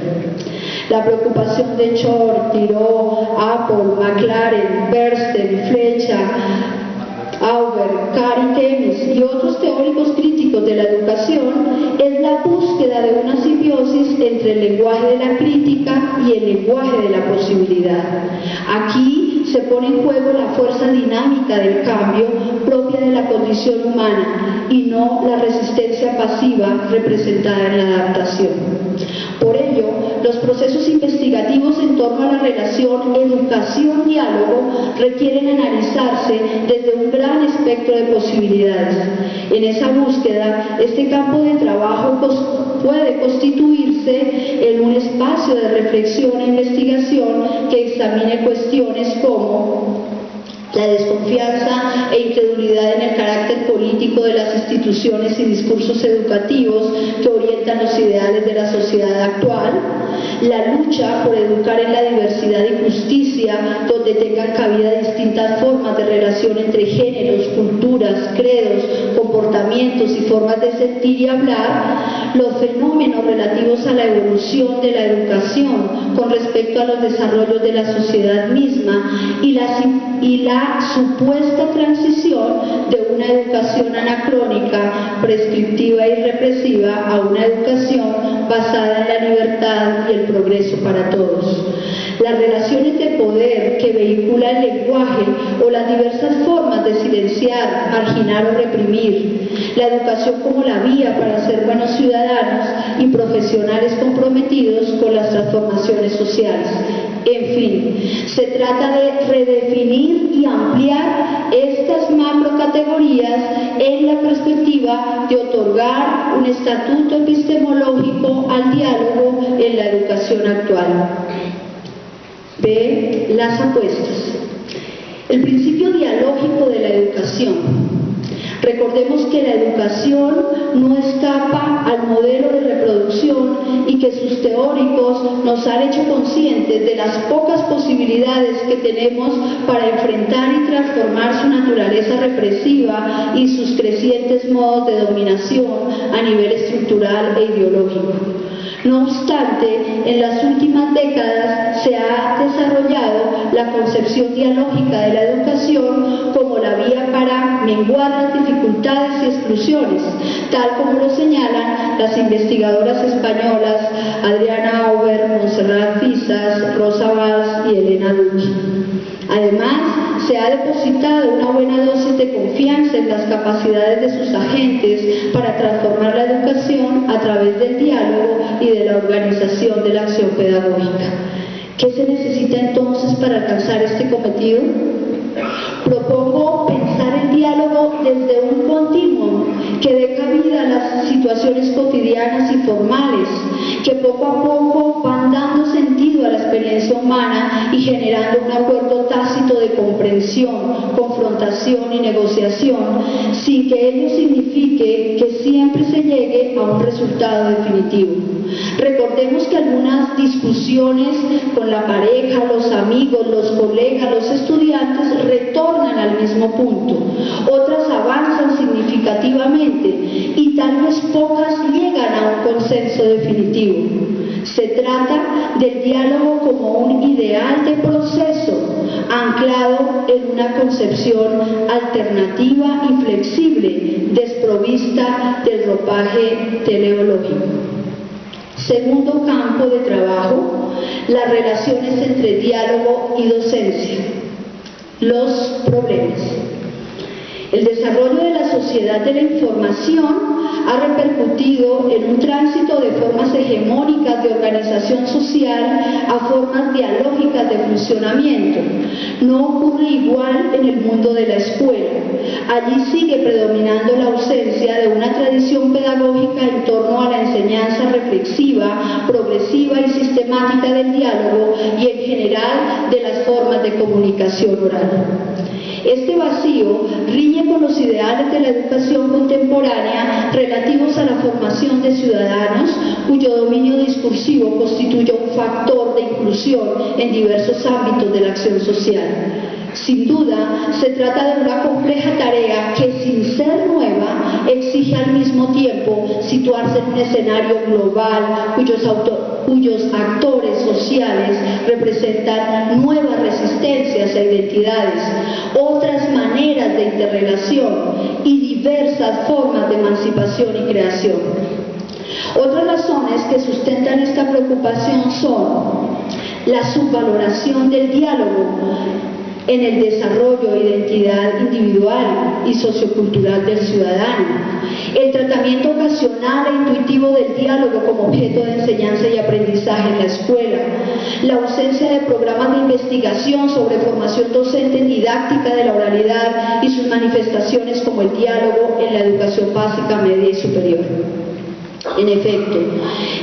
La preocupación de Shor, Thoreau, Apple, McLaren, Bernstein, Flecha, Auber, Cary Temis y otros teóricos críticos de la educación es la búsqueda de una simbiosis entre el lenguaje de la crítica y el lenguaje de la posibilidad. Aquí se pone en juego la fuerza dinámica del cambio propia de la condición humana y no la resistencia pasiva representada en la adaptación. Por ello, los procesos investigativos en torno a la relación educación-diálogo requieren analizarse desde un gran espectro de posibilidades. En esa búsqueda, este campo de trabajo puede constituirse en un espacio de reflexión e investigación que examine cuestiones como La desconfianza e incredulidad en el carácter político de las instituciones y discursos educativos que orientan los ideales de la sociedad actual, la lucha por educar en la diversidad y justicia, donde tengan cabida distintas formas de relación entre géneros, culturas, credos, comportamientos y formas de sentir y hablar, los fenómenos relativos a la evolución de la educación con respecto a los desarrollos de la sociedad misma y la supuesta transición de una educación anacrónica, prescriptiva y represiva a una educación basada en la libertad y el progreso para todos. Las relaciones de poder que vehicula el lenguaje o las diversas formas de silenciar, marginar o reprimir, la educación como la vía para ser buenos ciudadanos y profesionales comprometidos con las transformaciones sociales. En fin, se trata de redefinir y ampliar estas macrocategorías en la perspectiva de otorgar un estatuto epistemológico al diálogo en la educación actual. B. Las apuestas. El principio dialógico de la educación. Recordemos que la educación no escapa al modelo de reproducción y que sus teóricos nos han hecho conscientes de las pocas posibilidades que tenemos para enfrentar y transformar su naturaleza represiva y sus crecientes modos de dominación a nivel estructural e ideológico. No obstante, en las últimas décadas se ha desarrollado la concepción dialógica de la educación como la vía para menguar las dificultades y exclusiones, tal como lo señalan las investigadoras españolas Adriana Auber, Montserrat Fisas, Rosa Valls y Elena Duque. Además, se ha depositado una buena dosis de confianza en las capacidades de sus agentes para transformar la educación a través del diálogo y de la organización de la acción pedagógica. ¿Qué se necesita entonces para alcanzar este cometido? Propongo pensar el diálogo desde un continuum que dé cabida a las situaciones cotidianas y formales, que poco a poco van dando sentido a la experiencia humana y generando un acuerdo tácito de comprensión, confrontación y negociación, sin que ello signifique que siempre se llegue a un resultado definitivo. Recordemos que algunas discusiones con la pareja, los amigos, los colegas, los estudiantes retornan al mismo punto, otras avanzan significativamente y tal vez pocas llegan a un consenso definitivo. Se trata del diálogo como un ideal de proceso anclado en una concepción alternativa y flexible, desprovista del ropaje teleológico. Segundo campo de trabajo, las relaciones entre diálogo y docencia. Los problemas. El desarrollo de la sociedad de la información ha repercutido en un tránsito de formas hegemónicas de organización social a formas dialógicas de funcionamiento. No ocurre igual en el mundo de la escuela. Allí sigue predominando la ausencia de una tradición pedagógica en torno a la enseñanza reflexiva, progresiva y sistemática del diálogo y en general de las formas de comunicación oral. Este vacío riñe con los ideales de la educación contemporánea relativos a la formación de ciudadanos, cuyo dominio discursivo constituye un factor de inclusión en diversos ámbitos de la acción social. Sin duda, se trata de una compleja tarea que, sin ser nueva, exige al mismo tiempo situarse en un escenario global cuyos actores sociales representan nuevas resistencias e identidades, otras maneras de interrelación y diversas formas de emancipación y creación. Otras razones que sustentan esta preocupación son la subvaloración del diálogo en el desarrollo e identidad individual y sociocultural del ciudadano, el tratamiento ocasional e intuitivo del diálogo como objeto de enseñanza y aprendizaje en la escuela, la ausencia de programas de investigación sobre formación docente en didáctica de la oralidad y sus manifestaciones como el diálogo en la educación básica, media y superior. En efecto,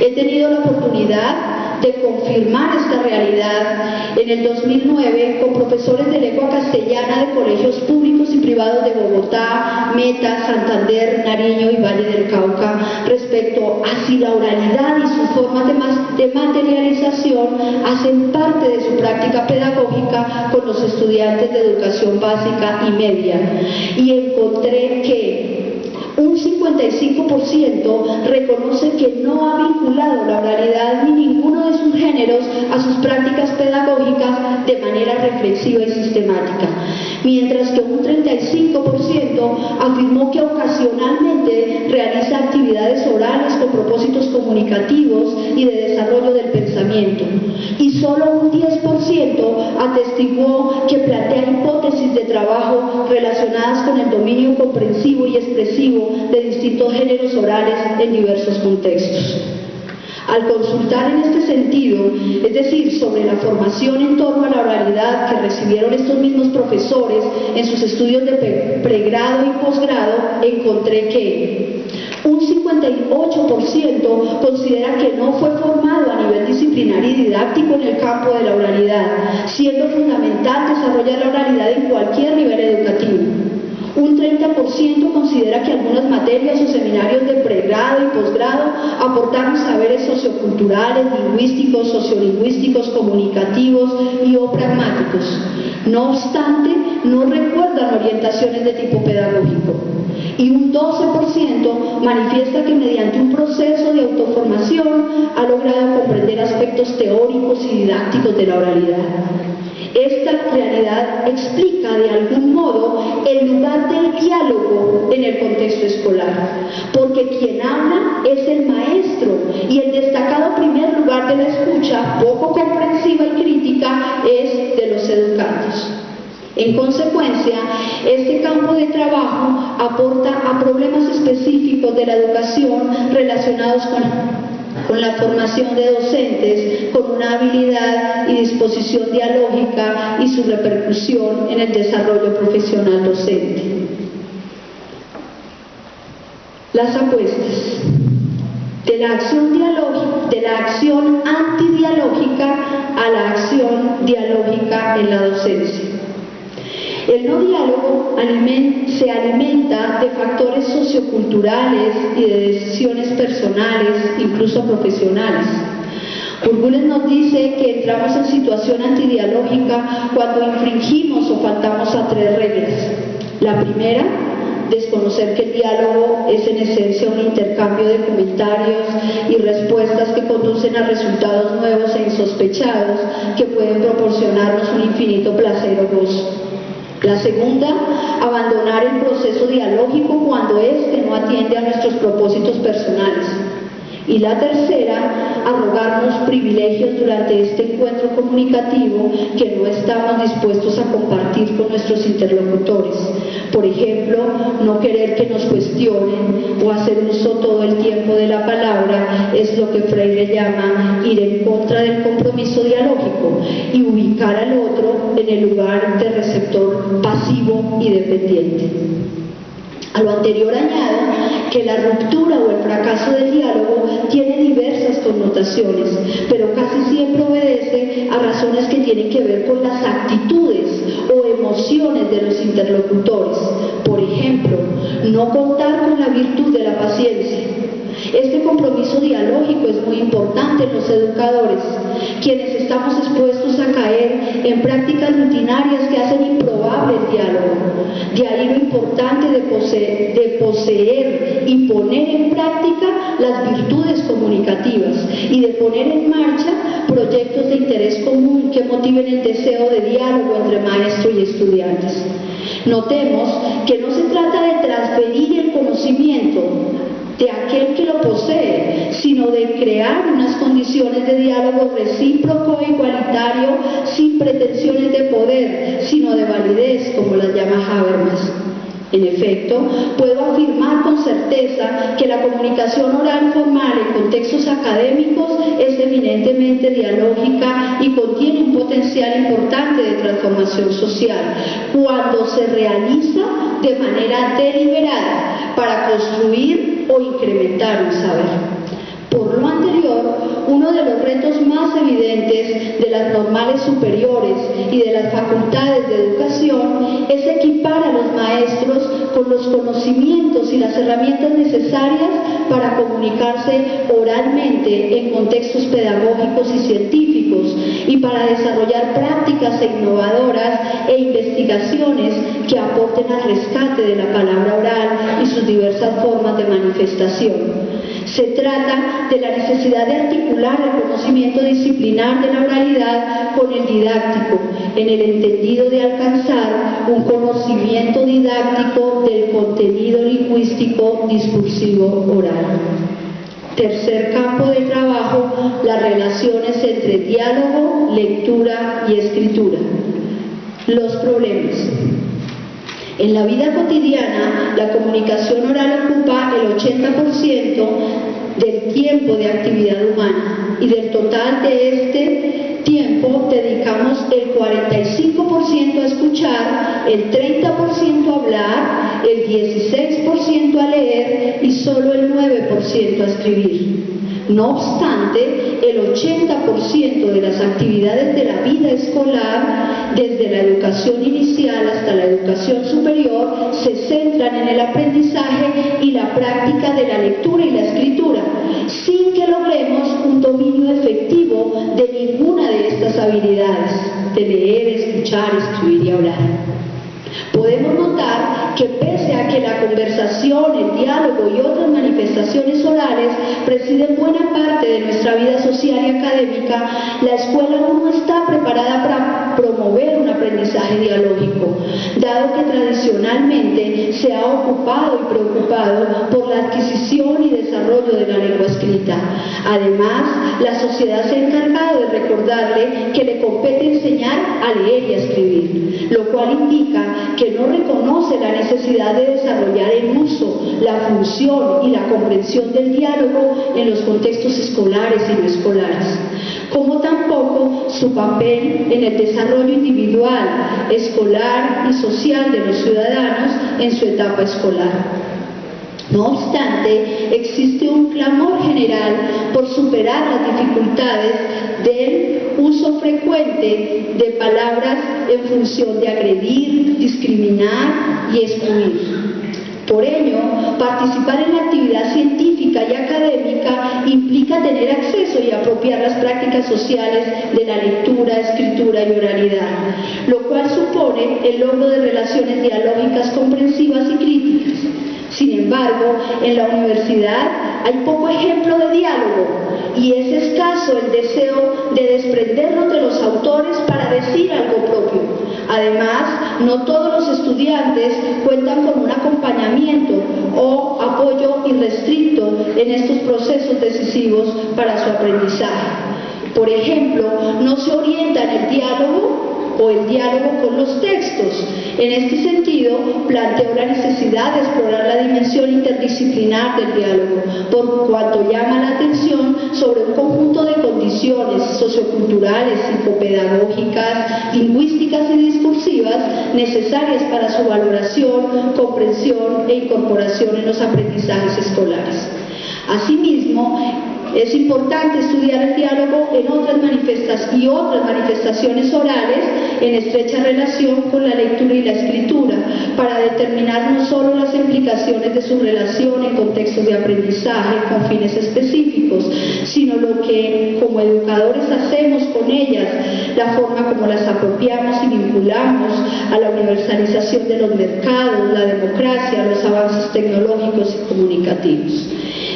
he tenido la oportunidad de confirmar esta realidad en el 2009 con profesores de lengua castellana de colegios públicos y privados de Bogotá, Meta, Santander, Nariño y Valle del Cauca respecto a si la oralidad y sus formas de materialización hacen parte de su práctica pedagógica con los estudiantes de educación básica y media. Y encontré que un 55% reconoce que no ha vinculado la oralidad ni ninguno de sus géneros a sus prácticas pedagógicas de manera reflexiva y sistemática, mientras que un 35% afirmó que ocasionalmente realiza actividades orales con propósitos comunicativos y de desarrollo del pensamiento, y solo un 10% atestiguó que plantea hipótesis de trabajo relacionadas con el dominio comprensivo y expresivo de distintos géneros orales en diversos contextos. Al consultar en este sentido, es decir, sobre la formación en torno a la oralidad que recibieron estos mismos profesores en sus estudios de pregrado y posgrado, encontré que un 58% considera que no fue formado a nivel disciplinario y didáctico en el campo de la oralidad, siendo fundamental desarrollar la oralidad en cualquier nivel educativo. Un 30% considera que algunas materias o seminarios de pregrado y posgrado aportaron saberes socioculturales, lingüísticos, sociolingüísticos, comunicativos y o pragmáticos. No obstante, no recuerdan orientaciones de tipo pedagógico. Y un 12% manifiesta que mediante un proceso de autoformación ha logrado comprender aspectos teóricos y didácticos de la oralidad. Esta realidad explica de algún modo el lugar del diálogo en el contexto escolar, porque quien habla es el maestro y el destacado primer lugar de la escucha, poco comprensiva y crítica, es de los educandos. En consecuencia, este campo de trabajo aporta a problemas específicos de la educación relacionados con la formación de docentes, con una habilidad y disposición dialógica y su repercusión en el desarrollo profesional docente. Las apuestas de la acción antidialógica a la acción dialógica en la docencia. El no diálogo se alimenta de factores socioculturales y de decisiones personales, incluso profesionales. Urgules nos dice que entramos en situación antidialógica cuando infringimos o faltamos a 3 reglas. La primera, desconocer que el diálogo es en esencia un intercambio de comentarios y respuestas que conducen a resultados nuevos e insospechados que pueden proporcionarnos un infinito placer o gozo. La segunda, abandonar el proceso dialógico cuando éste no atiende a nuestros propósitos personales. Y la tercera, arrogarnos privilegios durante este encuentro comunicativo que no estamos dispuestos a compartir con nuestros interlocutores. Por ejemplo, no querer que nos cuestionen o hacer uso todo el tiempo de la palabra es lo que Freire llama ir en contra del compromiso dialógico y ubicar al otro en el lugar de receptor pasivo y dependiente. A lo anterior añado que la ruptura o el fracaso del diálogo tiene diversas connotaciones, pero casi siempre obedece a razones que tienen que ver con las actitudes o emociones de los interlocutores. Por ejemplo, no contar con la virtud de la paciencia. Este compromiso dialógico es muy importante en los educadores, quienes estamos expuestos a caer en prácticas rutinarias que hacen improbable el diálogo. De ahí lo importante de poseer y poner en práctica las virtudes comunicativas y de poner en marcha proyectos de interés común que motiven el deseo de diálogo entre maestro y estudiantes. Notemos que no se trata de transferir el conocimiento de aquel que lo posee, sino de crear unas condiciones de diálogo recíproco e igualitario sin pretensiones de poder, sino de validez, como las llama Habermas. En efecto, puedo afirmar con certeza que la comunicación oral formal en contextos académicos es eminentemente dialógica y contiene un potencial importante de transformación social cuando se realiza de manera deliberada para construir o incrementar un saber. Por lo anterior, uno de los retos más evidentes de las normales superiores y de las facultades de educación es equipar a los maestros con los conocimientos y las herramientas necesarias para comunicarse oralmente en contextos pedagógicos y científicos y para desarrollar prácticas innovadoras e investigaciones que aporten al rescate de la palabra oral y sus diversas formas de manifestación. Se trata de la necesidad de articular el conocimiento disciplinar de la oralidad con el didáctico, en el entendido de alcanzar un conocimiento didáctico del contenido lingüístico discursivo oral. Tercer campo de trabajo, las relaciones entre diálogo, lectura y escritura. Los problemas. En la vida cotidiana, la comunicación oral ocupa el 80% del tiempo de actividad humana y del total de este tiempo dedicamos el 45% a escuchar, el 30% a hablar, el 16% a leer y solo el 9% a escribir. No obstante, el 80% de las actividades de la vida escolar, desde la educación inicial hasta la educación superior, se centran en el aprendizaje y la práctica de la lectura y la escritura, sin que logremos un dominio efectivo de ninguna de estas habilidades, de leer, escuchar, escribir y hablar. Podemos notar que pese a que la conversación, el diálogo y otras manifestaciones orales presiden buena parte de nuestra vida social y académica, la escuela aún no está preparada para promover un aprendizaje dialógico, dado que tradicionalmente se ha ocupado y preocupado por la adquisición y desarrollo de la lengua escrita. Además, la sociedad se ha encargado de recordarle que le compete enseñar a leer y a escribir, lo cual indica que no reconoce la necesidad de desarrollar el uso, la función y la comprensión del diálogo en los contextos escolares y no escolares, como tampoco su papel en el desarrollo individual, escolar y social de los ciudadanos en su etapa escolar. No obstante, existe un clamor general por superar las dificultades del uso frecuente de palabras en función de agredir, discriminar y excluir. Por ello, participar en la actividad científica y académica implica tener acceso y apropiar las prácticas sociales de la lectura, escritura y oralidad, lo cual supone el logro de relaciones dialógicas comprensivas y críticas. Sin embargo, en la universidad hay poco ejemplo de diálogo y es escaso el deseo de desprendernos de los autores para decir algo propio. Además, no todos los estudiantes cuentan con un acompañamiento o apoyo irrestricto en estos procesos decisivos para su aprendizaje. Por ejemplo, no se orienta en el diálogo o el diálogo con los textos. En este sentido, planteo la necesidad de explorar la dimensión interdisciplinar del diálogo, por cuanto llama la atención sobre un conjunto de condiciones socioculturales, psicopedagógicas, lingüísticas y discursivas necesarias para su valoración, comprensión e incorporación en los aprendizajes escolares. Asimismo, es importante estudiar el diálogo en otras manifestaciones orales en estrecha relación con la lectura y la escritura, para determinar no solo las implicaciones de su relación en contextos de aprendizaje con fines específicos, sino lo que como educadores hacemos con ellas, la forma como las apropiamos y vinculamos a la universalización de los mercados, la democracia, los avances tecnológicos y comunicativos.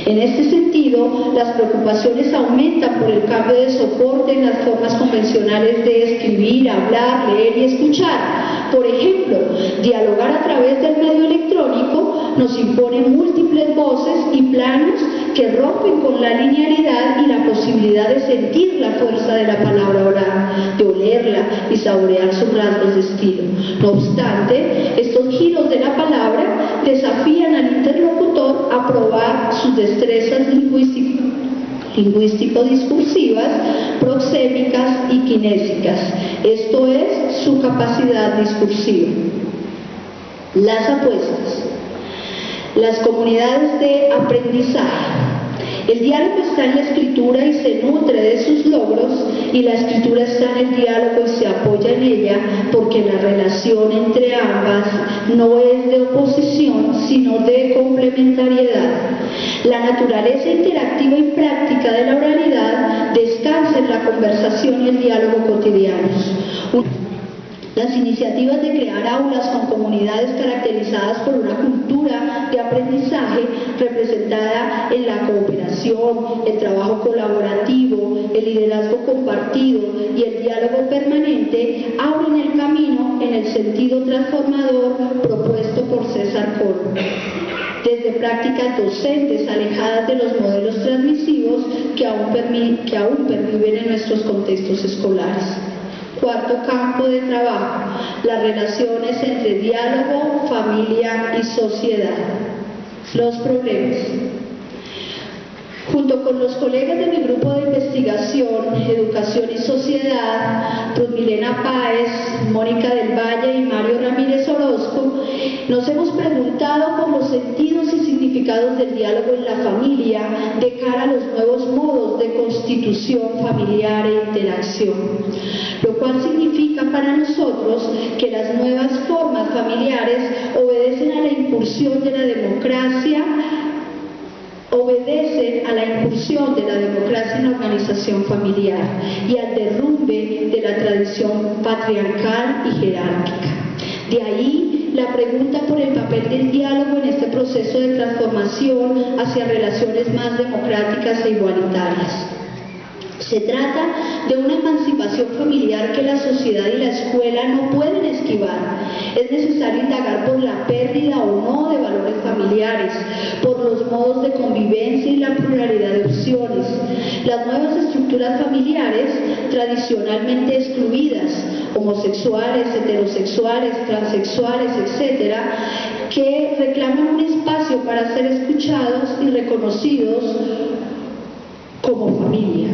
En este sentido, las preocupaciones aumentan por el cambio de soporte en las formas convencionales de escribir, hablar, leer y escuchar. Por ejemplo, dialogar a través del medio electrónico nos impone múltiples voces y planos que rompen con la linealidad y la posibilidad de sentir la fuerza de la palabra oral, de olerla y saborear sus rasgos de estilo. No obstante, estos giros de la palabra desafían al interlocutor a probar sus destrezas lingüístico-discursivas, proxémicas y kinésicas, esto es, su capacidad discursiva. Las apuestas. Las comunidades de aprendizaje. El diálogo está en la escritura y se nutre de sus logros, y la escritura está en el diálogo y se apoya en ella, porque la relación entre ambas no es de oposición, sino de complementariedad. La naturaleza interactiva y práctica de la oralidad descansa en la conversación y el diálogo cotidianos. Las iniciativas de crear aulas con comunidades caracterizadas por una cultura de aprendizaje representada en la cooperación, el trabajo colaborativo, el liderazgo compartido y el diálogo permanente abren el camino en el sentido transformador propuesto por César Coll. Desde prácticas docentes alejadas de los modelos transmisivos que aún perviven en nuestros contextos escolares. Cuarto campo de trabajo, las relaciones entre diálogo, familia y sociedad. Los problemas. Junto con los colegas de mi grupo de investigación, Educación y Sociedad, Ruth Milena Páez, Mónica del Valle y Mario Ramírez Orozco, nos hemos preguntado por los sentidos y significados del diálogo en la familia de cara a los nuevos modos de constitución familiar e interacción, lo cual significa para nosotros que las nuevas formas familiares obedecen a la incursión de la democracia en la organización familiar y al derrumbe de la tradición patriarcal y jerárquica. De ahí la pregunta por el papel del diálogo en este proceso de transformación hacia relaciones más democráticas e igualitarias. Se trata de una emancipación familiar que la sociedad y la escuela no pueden esquivar. Es necesario indagar por la pérdida o no de valores familiares, por los modos de convivencia y la pluralidad de opciones. Las nuevas estructuras familiares, tradicionalmente excluidas, homosexuales, heterosexuales, transexuales, etc., que reclaman un espacio para ser escuchados y reconocidos como familia.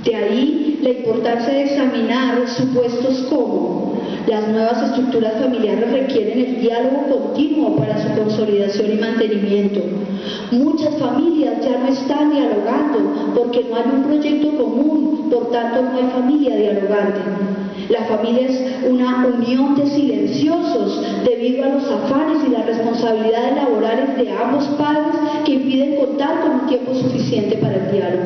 De ahí la importancia de examinar supuestos como las nuevas estructuras familiares requieren el diálogo continuo para su consolidación y mantenimiento. Muchas familias ya no están dialogando porque no hay un proyecto común, por tanto no hay familia dialogante. La familia es una unión de silenciosos debido a los afanes y las responsabilidades laborales de ambos padres que impiden contar con un tiempo suficiente para el diálogo.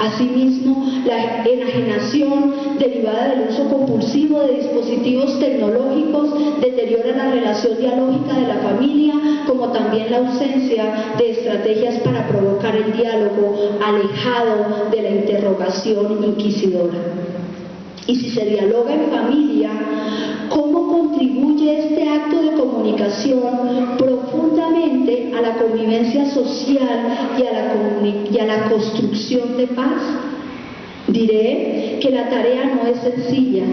Asimismo, la enajenación derivada del uso compulsivo de dispositivos tecnológicos deteriora la relación dialógica de la familia, como también la ausencia de estrategias para provocar el diálogo alejado de la interrogación inquisidora. Y si se dialoga en familia, ¿cómo contribuye este acto de comunicación profundamente a la convivencia social y a la construcción de paz? Diré que la tarea no es sencilla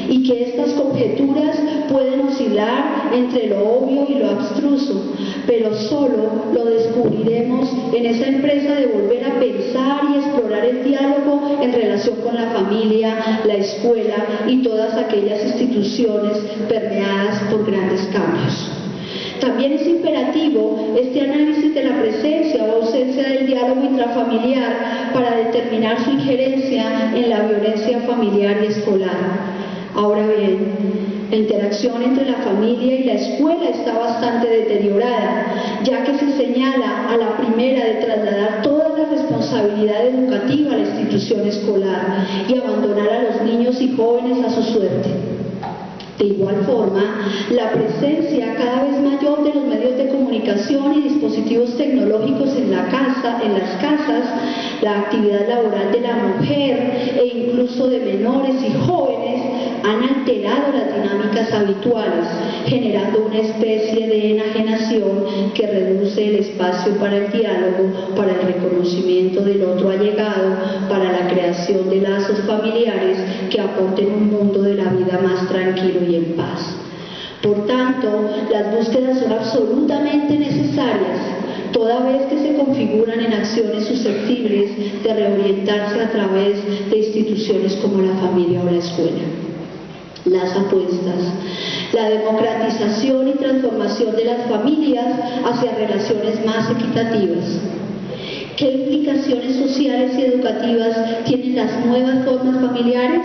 y que estas conjeturas pueden oscilar entre lo obvio y lo abstruso, pero solo lo descubriremos en esa empresa de volver a pensar y explorar el diálogo en relación con la familia, la escuela y todas aquellas instituciones permeadas por grandes cambios. También es imperativo este análisis de la presencia o ausencia del diálogo intrafamiliar para determinar su injerencia en la violencia familiar y escolar. Ahora bien, la interacción entre la familia y la escuela está bastante deteriorada, ya que se señala a la primera de trasladar toda la responsabilidad educativa a la institución escolar y abandonar a los niños y jóvenes a su suerte. De igual forma, la presencia cada vez mayor de los medios de comunicación y dispositivos tecnológicos en las casas, la actividad laboral de la mujer e incluso de menores y jóvenes han alterado las dinámicas habituales, generando una especie de enajenación que reduce el espacio para el diálogo, para el reconocimiento del otro allegado, para la creación de lazos familiares que aporten un mundo de la vida más tranquilo y en paz. Por tanto, las búsquedas son absolutamente necesarias, toda vez que se configuran en acciones susceptibles de reorientarse a través de instituciones como la familia o la escuela. Las apuestas, la democratización y transformación de las familias hacia relaciones más equitativas. ¿Qué implicaciones sociales y educativas tienen las nuevas formas familiares?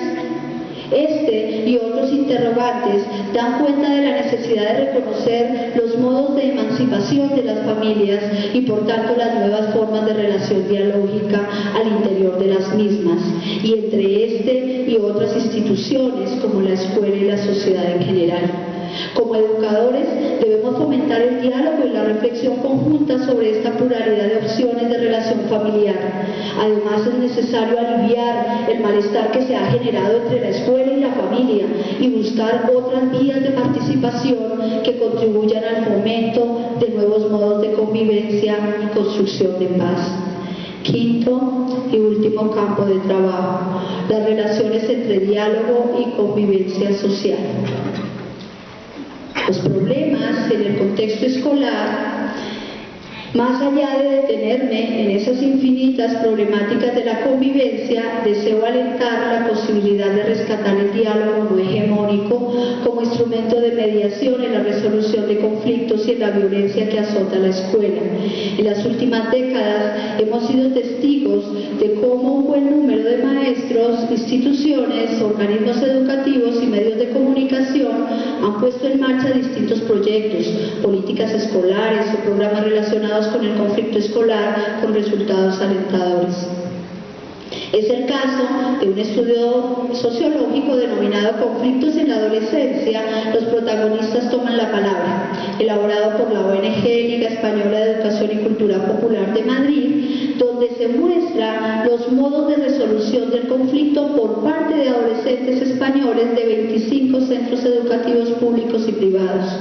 Este y otros interrogantes dan cuenta de la necesidad de reconocer los modos de emancipación de las familias y por tanto las nuevas formas de relación dialógica al interior de las mismas, y entre este y otras instituciones como la escuela y la sociedad en general. Como educadores debemos fomentar el diálogo y la reflexión conjunta sobre esta pluralidad de opciones de relación familiar. Además, es necesario aliviar el malestar que se ha generado entre la escuela y la familia y buscar otras vías de participación que contribuyan al fomento de nuevos modos de convivencia y construcción de paz. Quinto y último campo de trabajo: las relaciones entre diálogo y convivencia social. Los problemas en el contexto escolar, más allá de detenerme en esas infinitas problemáticas de la convivencia, deseo alentar la posibilidad de rescatar el diálogo no hegemónico como instrumento de mediación en la resolución de conflictos y en la violencia que azota la escuela. En las últimas décadas hemos sido testigos de cómo un buen número de maestros, instituciones, organismos educativos y medios de comunicación han puesto en marcha distintos proyectos, políticas escolares o programas relacionados con el conflicto escolar con resultados alentadores. Es el caso de un estudio sociológico denominado Conflictos en la Adolescencia, los protagonistas toman la palabra, elaborado por la ONG Liga Española de Educación y Cultura Popular de Madrid, donde se muestran los modos de resolución del conflicto por parte de adolescentes españoles de 25 centros educativos públicos y privados.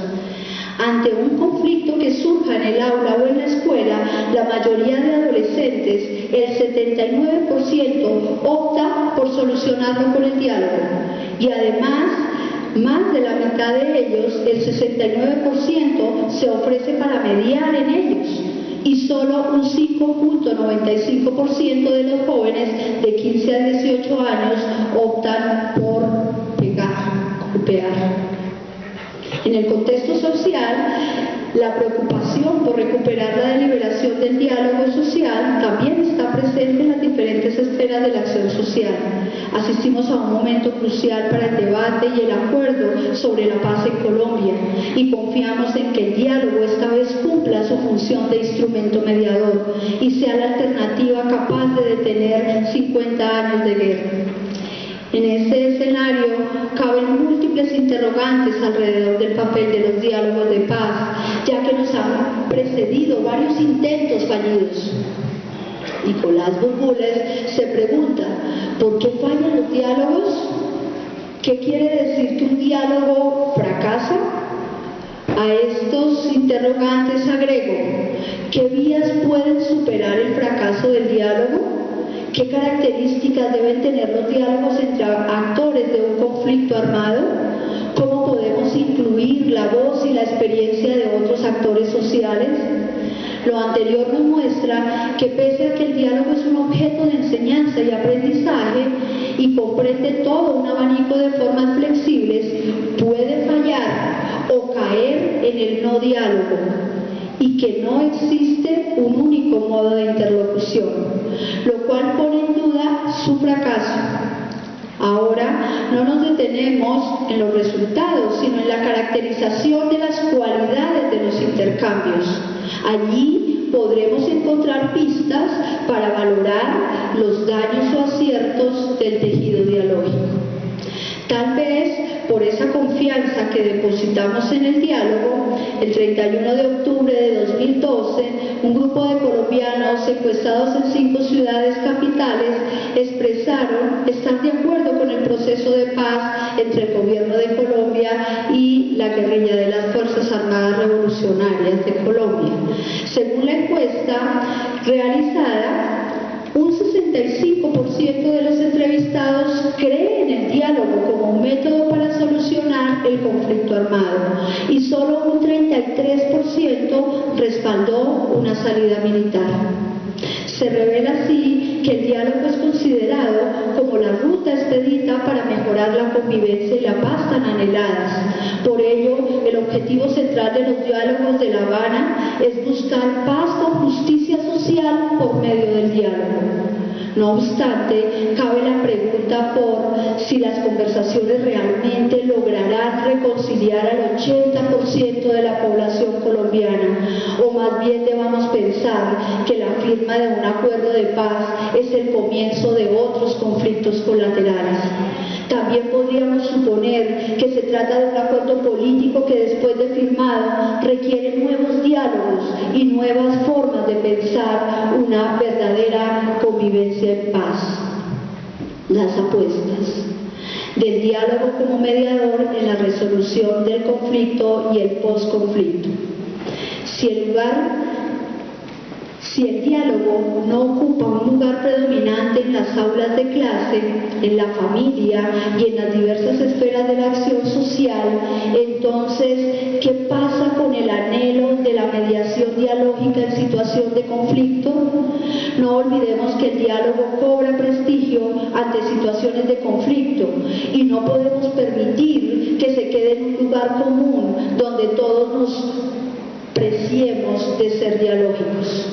Ante un conflicto que surja en el aula o en la escuela, la mayoría de adolescentes, el 79%, opta por solucionarlo con el diálogo. Y además, más de la mitad de ellos, el 69%, se ofrece para mediar en ellos. Y solo un 5.95% de los jóvenes de 15 a 18 años optan por golpear. En el contexto social, la preocupación por recuperar la deliberación del diálogo social también está presente en las diferentes esferas de la acción social. Asistimos a un momento crucial para el debate y el acuerdo sobre la paz en Colombia y confiamos en que el diálogo esta vez cumpla su función de instrumento mediador y sea la alternativa capaz de detener 50 años de guerra. En este escenario caben múltiples interrogantes alrededor del papel de los diálogos de paz, ya que nos han precedido varios intentos fallidos. Nicolás Burbules se pregunta, ¿por qué fallan los diálogos? ¿Qué quiere decir que un diálogo fracasa? A estos interrogantes agrego, ¿qué vías pueden superar el fracaso del diálogo? ¿Qué características deben tener los diálogos entre actores de un conflicto armado? ¿Cómo podemos incluir la voz y la experiencia de otros actores sociales? Lo anterior nos muestra que pese a que el diálogo es un objeto de enseñanza y aprendizaje y comprende todo un abanico de formas flexibles, puede fallar o caer en el no diálogo y que no existe un único modo de interlocución, lo cual pone en duda su fracaso. Ahora no nos detenemos en los resultados, sino en la caracterización de las cualidades de los intercambios. Allí podremos encontrar pistas para valorar los daños o aciertos del tejido dialógico. Tal vez por esa confianza que depositamos en el diálogo, el 31 de octubre de 2012, un grupo de colombianos secuestrados en 5 ciudades capitales expresaron estar de acuerdo con el proceso de paz entre el gobierno de Colombia y la guerrilla de las Fuerzas Armadas Revolucionarias de Colombia. Según la encuesta realizada, un 65% de los entrevistados cree en el diálogo como un método para solucionar el conflicto armado y solo un 33% respaldó una salida militar. Se revela así que el diálogo es considerado como la ruta expedita para mejorar la convivencia y la paz tan anheladas. Por ello, el objetivo central de los diálogos de La Habana es buscar paz con justicia social por medio del diálogo. No obstante, cabe la pregunta por si las conversaciones realmente lograrán reconciliar al 80% de la población colombiana, o más bien debamos pensar que la firma de un acuerdo de paz es el comienzo de otros conflictos colaterales. También podríamos suponer que se trata de un acuerdo político que después de firmado requiere nuevos diálogos y nuevas formas de pensar una verdadera convivencia en paz. Las apuestas del diálogo como mediador en la resolución del conflicto y el posconflicto. Si el diálogo no ocupa un lugar predominante en las aulas de clase, en la familia y en las diversas esferas de la acción social, entonces, ¿qué pasa con el anhelo de la mediación dialógica en situación de conflicto? No olvidemos que el diálogo cobra prestigio ante situaciones de conflicto y no podemos permitir que se quede en un lugar común donde todos nos preciemos de ser dialógicos.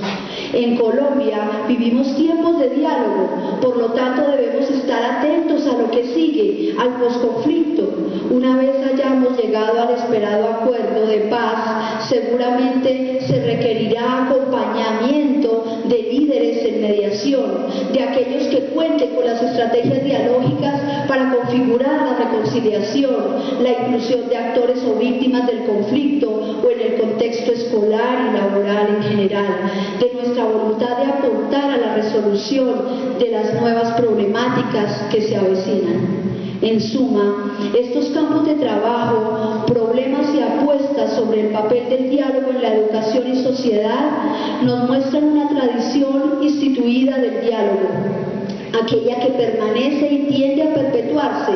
En Colombia vivimos tiempos de diálogo, por lo tanto debemos estar atentos a lo que sigue, al posconflicto. Una vez hayamos llegado al esperado acuerdo de paz, seguramente se requerirá acompañamiento de líderes en mediación, de aquellos que cuenten con las estrategias dialógicas para configurar la reconciliación, la inclusión de actores o víctimas del conflicto o en el contexto escolar y laboral en general, de nuestra voluntad de aportar a la resolución de las nuevas problemáticas que se avecinan. En suma, estos campos de trabajo, problemas y apuestas sobre el papel del diálogo en la educación y sociedad nos muestran una tradición instituida del diálogo, aquella que permanece y tiende a perpetuarse,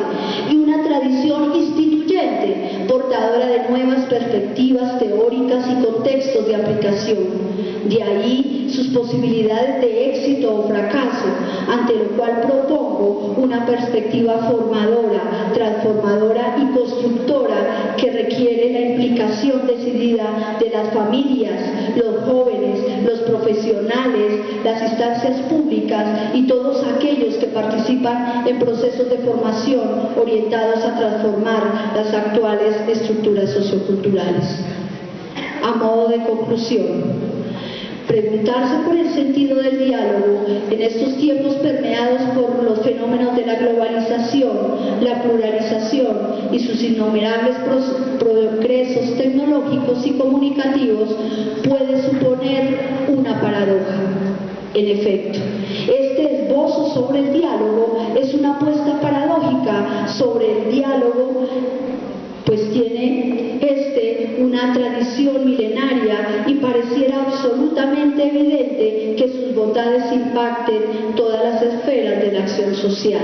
y una tradición instituyente, portadora de nuevas perspectivas teóricas y contextos de aplicación. De ahí sus posibilidades de éxito o fracaso, ante lo cual propongo una perspectiva formadora, transformadora y constructora que requiere la implicación decidida de las familias, los jóvenes, los profesionales, las instancias públicas y todos aquellos que participan en procesos de formación orientados a transformar las actuales estructuras socioculturales. A modo de conclusión, preguntarse por el sentido del diálogo en estos tiempos permeados por los fenómenos de la globalización, la pluralización y sus innumerables progresos tecnológicos y comunicativos puede suponer una paradoja. En efecto, este esbozo sobre el diálogo es una apuesta paradójica sobre el diálogo, pues tiene una tradición milenaria y pareciera absolutamente evidente que sus bondades impacten todas las esferas de la acción social.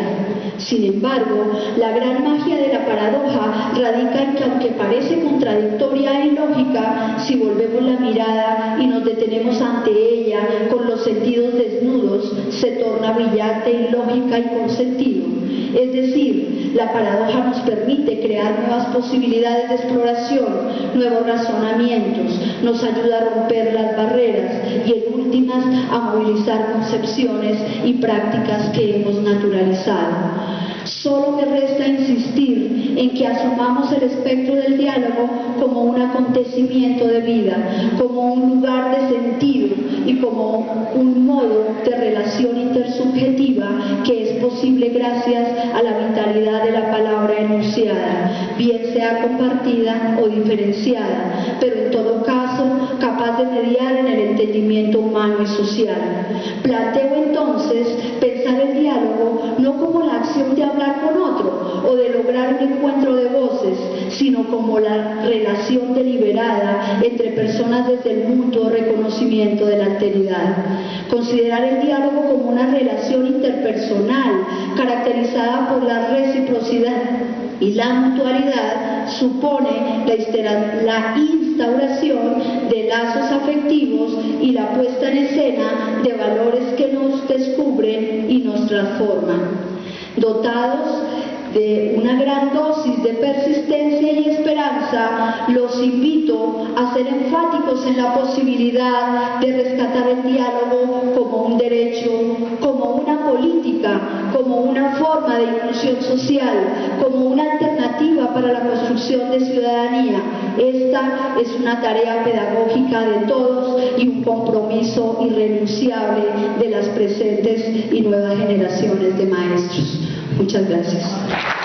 Sin embargo, la gran magia de la paradoja radica en que, aunque parece contradictoria e ilógica, si volvemos la mirada y nos detenemos ante ella con los sentidos desnudos, se torna brillante, ilógica y con sentido. Es decir, la paradoja nos permite crear nuevas posibilidades de exploración, nuevos razonamientos, nos ayuda a romper las barreras y en últimas a movilizar concepciones y prácticas que hemos naturalizado. Solo me resta insistir en que asumamos el espectro del diálogo como un acontecimiento de vida, como un lugar de sentido y como un modo de relación intersubjetiva que es posible gracias a la vitalidad de la palabra enunciada, bien sea compartida o diferenciada, pero en todo caso capaz de mediar en el entendimiento humano y social. Planteo entonces pensar el diálogo no como la acción de hablar con otro o de lograr un encuentro de voces, sino como la relación deliberada entre personas desde el mutuo reconocimiento de la alteridad. Considerar el diálogo como una relación interpersonal caracterizada por la reciprocidad y la mutualidad supone la instauración de lazos afectivos y la puesta en escena de valores que nos descubren y nos transforman. Dotados de una gran dosis de persistencia y esperanza, los invito a ser enfáticos en la posibilidad de rescatar el diálogo como un derecho, como una política, como una forma de inclusión social, como una alternativa para la construcción de ciudadanía. Esta es una tarea pedagógica de todos y un compromiso irrenunciable de las presentes y nuevas generaciones de maestros. Muchas gracias.